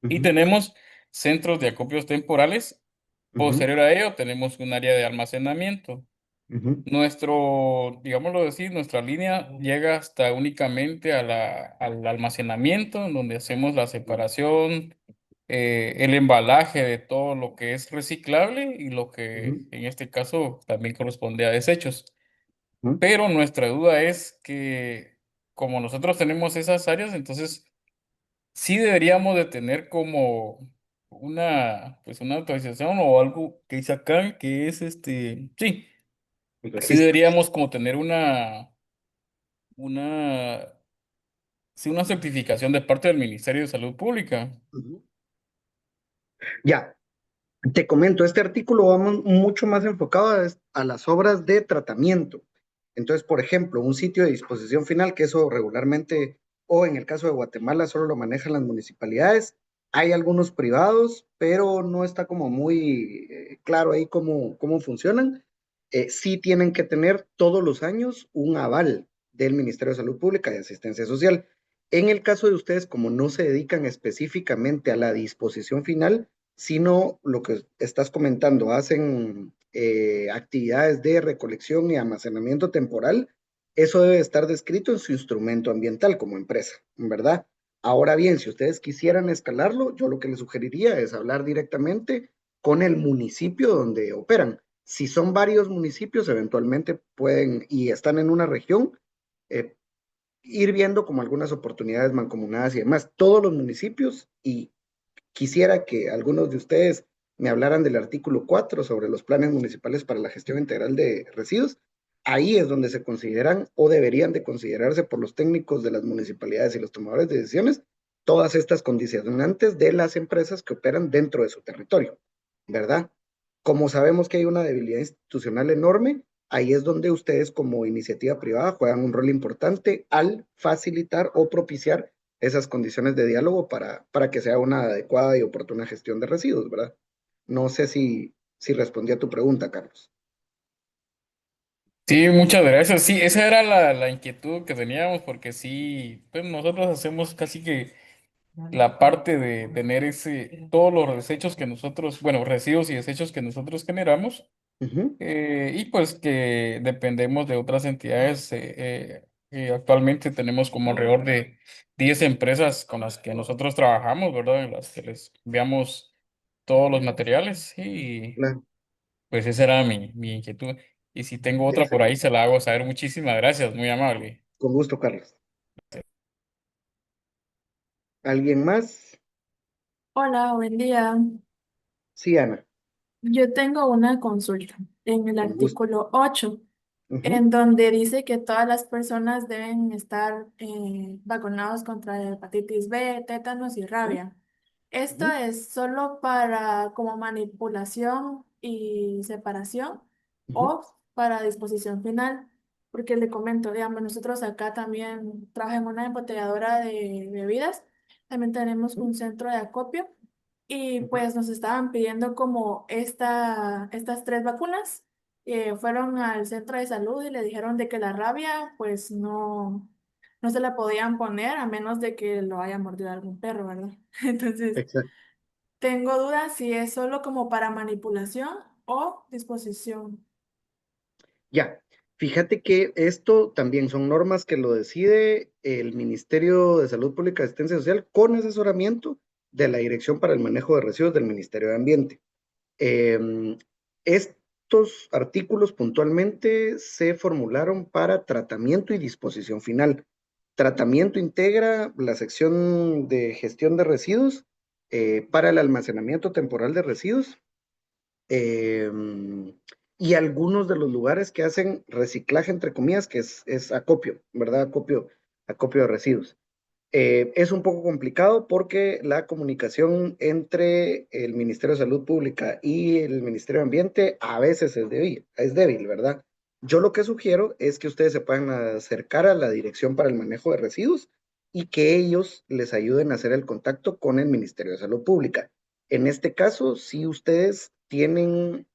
y ujú, tenemos centros de acopios temporales. ujú, Posterior a ello, tenemos un área de almacenamiento. ujú, Digámoslo así, nuestra línea llega hasta únicamente al almacenamiento, en donde hacemos la separación, el embalaje de todo lo que es reciclable y lo que ujú, en este caso también corresponde a desechos. ujú. Pero nuestra duda es que como nosotros tenemos esas áreas, entonces sí deberíamos de tener como una autorización o algo que dice acá, que es sí, El sí registro. deberíamos como tener una, sí, una certificación de parte del Ministerio de Salud Pública. Ujú. Ya, te comento, este artículo va mucho más enfocado a las obras de tratamiento. Entonces, por ejemplo, un sitio de disposición final, que eso regularmente, o en el caso de Guatemala, solo lo manejan las municipalidades. Hay algunos privados, pero no está como muy claro ahí cómo funcionan. Sí tienen que tener todos los años un aval del Ministerio de Salud Pública y Asistencia Social. En el caso de ustedes, como no se dedican específicamente a la disposición final, sino lo que estás comentando, hacen actividades de recolección y almacenamiento temporal, eso debe estar descrito en su instrumento ambiental como empresa, ¿verdad? Ahora bien, si ustedes quisieran escalarlo, yo lo que les sugeriría es hablar directamente con el municipio donde operan. Si son varios municipios, eventualmente pueden y están en una región, eh, ir viendo como algunas oportunidades mancomunadas y demás. Todos los municipios y quisiera que algunos de ustedes me hablaran del artículo 4 sobre los planes municipales para la gestión integral de residuos. Ahí es donde se consideran o deberían de considerarse por los técnicos de las municipalidades y los tomadores de decisiones todas estas condicionantes de las empresas que operan dentro de su territorio, ¿verdad? Como sabemos que hay una debilidad institucional enorme, ahí es donde ustedes como iniciativa privada juegan un rol importante al facilitar o propiciar esas condiciones de diálogo para que sea una adecuada y oportuna gestión de residuos, ¿verdad? No sé si respondí a tu pregunta, Carlos. Sí, muchas gracias. Sí, esa era la inquietud que teníamos, porque sí, pues nosotros hacemos casi que la parte de tener todos los desechos que nosotros, bueno, residuos y desechos que nosotros generamos, Ujú, y pues que dependemos de otras entidades. Actualmente tenemos como alrededor de 10 empresas con las que nosotros trabajamos, ¿verdad? En las que les enviamos todos los materiales, y claro, pues esa era mi inquietud. Y si tengo otra por ahí, excelente. se la hago saber. Muchísimas gracias, muy amable. Con gusto, Carlos. ¿Alguien más? Hola, buen día. Sí, Ana, Yo tengo una consulta en el con gusto. artículo 8, Ujú, en donde dice que todas las personas deben estar vacunados contra hepatitis B, tétanos y rabia. ¿Esto ujú, es solo para como manipulación y separación ujú, o para disposición final? Porque le comento, digamos, nosotros acá también trabajamos en una embotelladora de bebidas, también tenemos ujú, un centro de acopio. Y ujú, pues nos estaban pidiendo como estas tres vacunas. Fueron al centro de salud y le dijeron de que la rabia pues no se la podían poner a menos de que lo haya mordido algún perro, ¿verdad? Entonces, exacto. tengo dudas si es solo como para manipulación o disposición. Ya, fíjate que esto también son normas que lo decide el Ministerio de Salud Pública y Asistencia Social con asesoramiento de la Dirección para el Manejo de Residuos del Ministerio de Ambiente. Em, Estos artículos puntualmente se formularon para tratamiento y disposición final. Tratamiento integra la sección de gestión de residuos para el almacenamiento temporal de residuos, y algunos de los lugares que hacen reciclaje, entre comillas, que es acopio, ¿verdad? Acopio de residuos. Es un poco complicado porque la comunicación entre el Ministerio de Salud Pública y el Ministerio de Ambiente a veces es débil, ¿verdad? Yo lo que sugiero es que ustedes se puedan acercar a la Dirección para el Manejo de Residuos y que ellos les ayuden a hacer el contacto con el Ministerio de Salud Pública. En este caso, si ustedes tienen,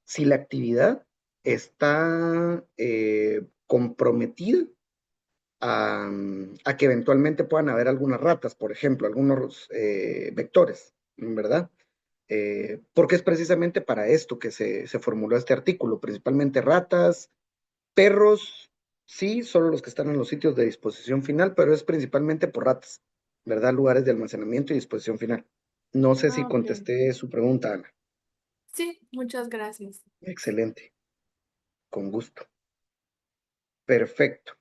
si la actividad está comprometida a que eventualmente puedan haber algunas ratas, por ejemplo, algunos vectores, ¿verdad? Porque es precisamente para esto que se formuló este artículo, principalmente ratas, perros, sí, solo los que están en los sitios de disposición final, pero es principalmente por ratas, ¿verdad? Lugares de almacenamiento y disposición final. No sé si Ah, ok. contesté su pregunta, Ana. Sí, muchas gracias. Excelente, con gusto. Perfecto.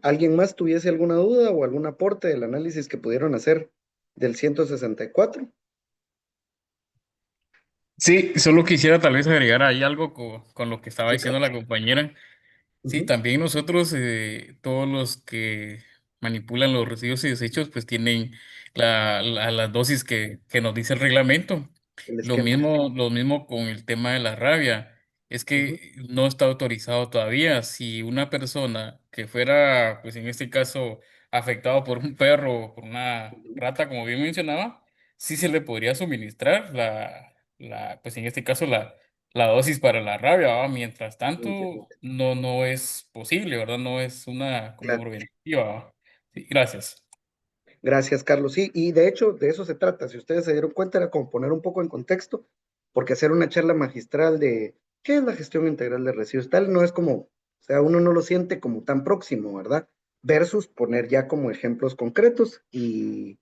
¿Alguien más tuviese alguna duda o algún aporte del análisis que pudieron hacer del 164? Sí, solo quisiera tal vez agregar ahí algo con lo que estaba Sí, diciendo la Carlos. compañera. Sí, Ujú, también nosotros, todos los que manipulan los residuos y desechos, pues tienen las dosis que nos dice el reglamento. el esquema. Lo mismo con el tema de la rabia. Es Ujú, que no está autorizado todavía. Si una persona que fuera, pues en este caso, afectado por un perro o por una ujú. rata, como bien mencionaba, sí se le podría suministrar pues en este caso, la dosis para la rabia, ¿va? Mientras tanto, Definitivamente. no es posible, ¿verdad? No es una como Claro. preventiva, ¿va? Sí, gracias. Gracias, Carlos. Sí, y de hecho, de eso se trata. Si ustedes se dieron cuenta, era como poner un poco en contexto, porque hacer una charla magistral de qué es la gestión integral de residuos, tal, no es como, o sea, uno no lo siente como tan próximo, ¿verdad? Versus poner ya como ejemplos concretos y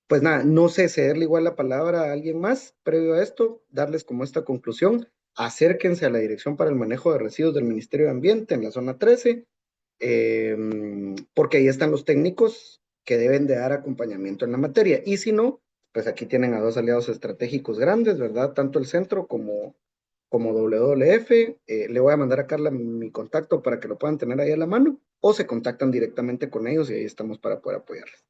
pues nada, no sé, cederle igual la palabra a alguien más previo a esto, darles como esta conclusión, acérquense a la Dirección para el Manejo de Residuos del Ministerio de Ambiente en la zona 13, porque ahí están los técnicos que deben de dar acompañamiento en la materia. Y si no, pues aquí tienen a dos aliados estratégicos grandes, ¿verdad? Tanto el centro como WWF. Le voy a mandar a Carla mi contacto para que lo puedan tener ahí a la mano. o se contactan directamente con ellos y ahí estamos para poder apoyarles.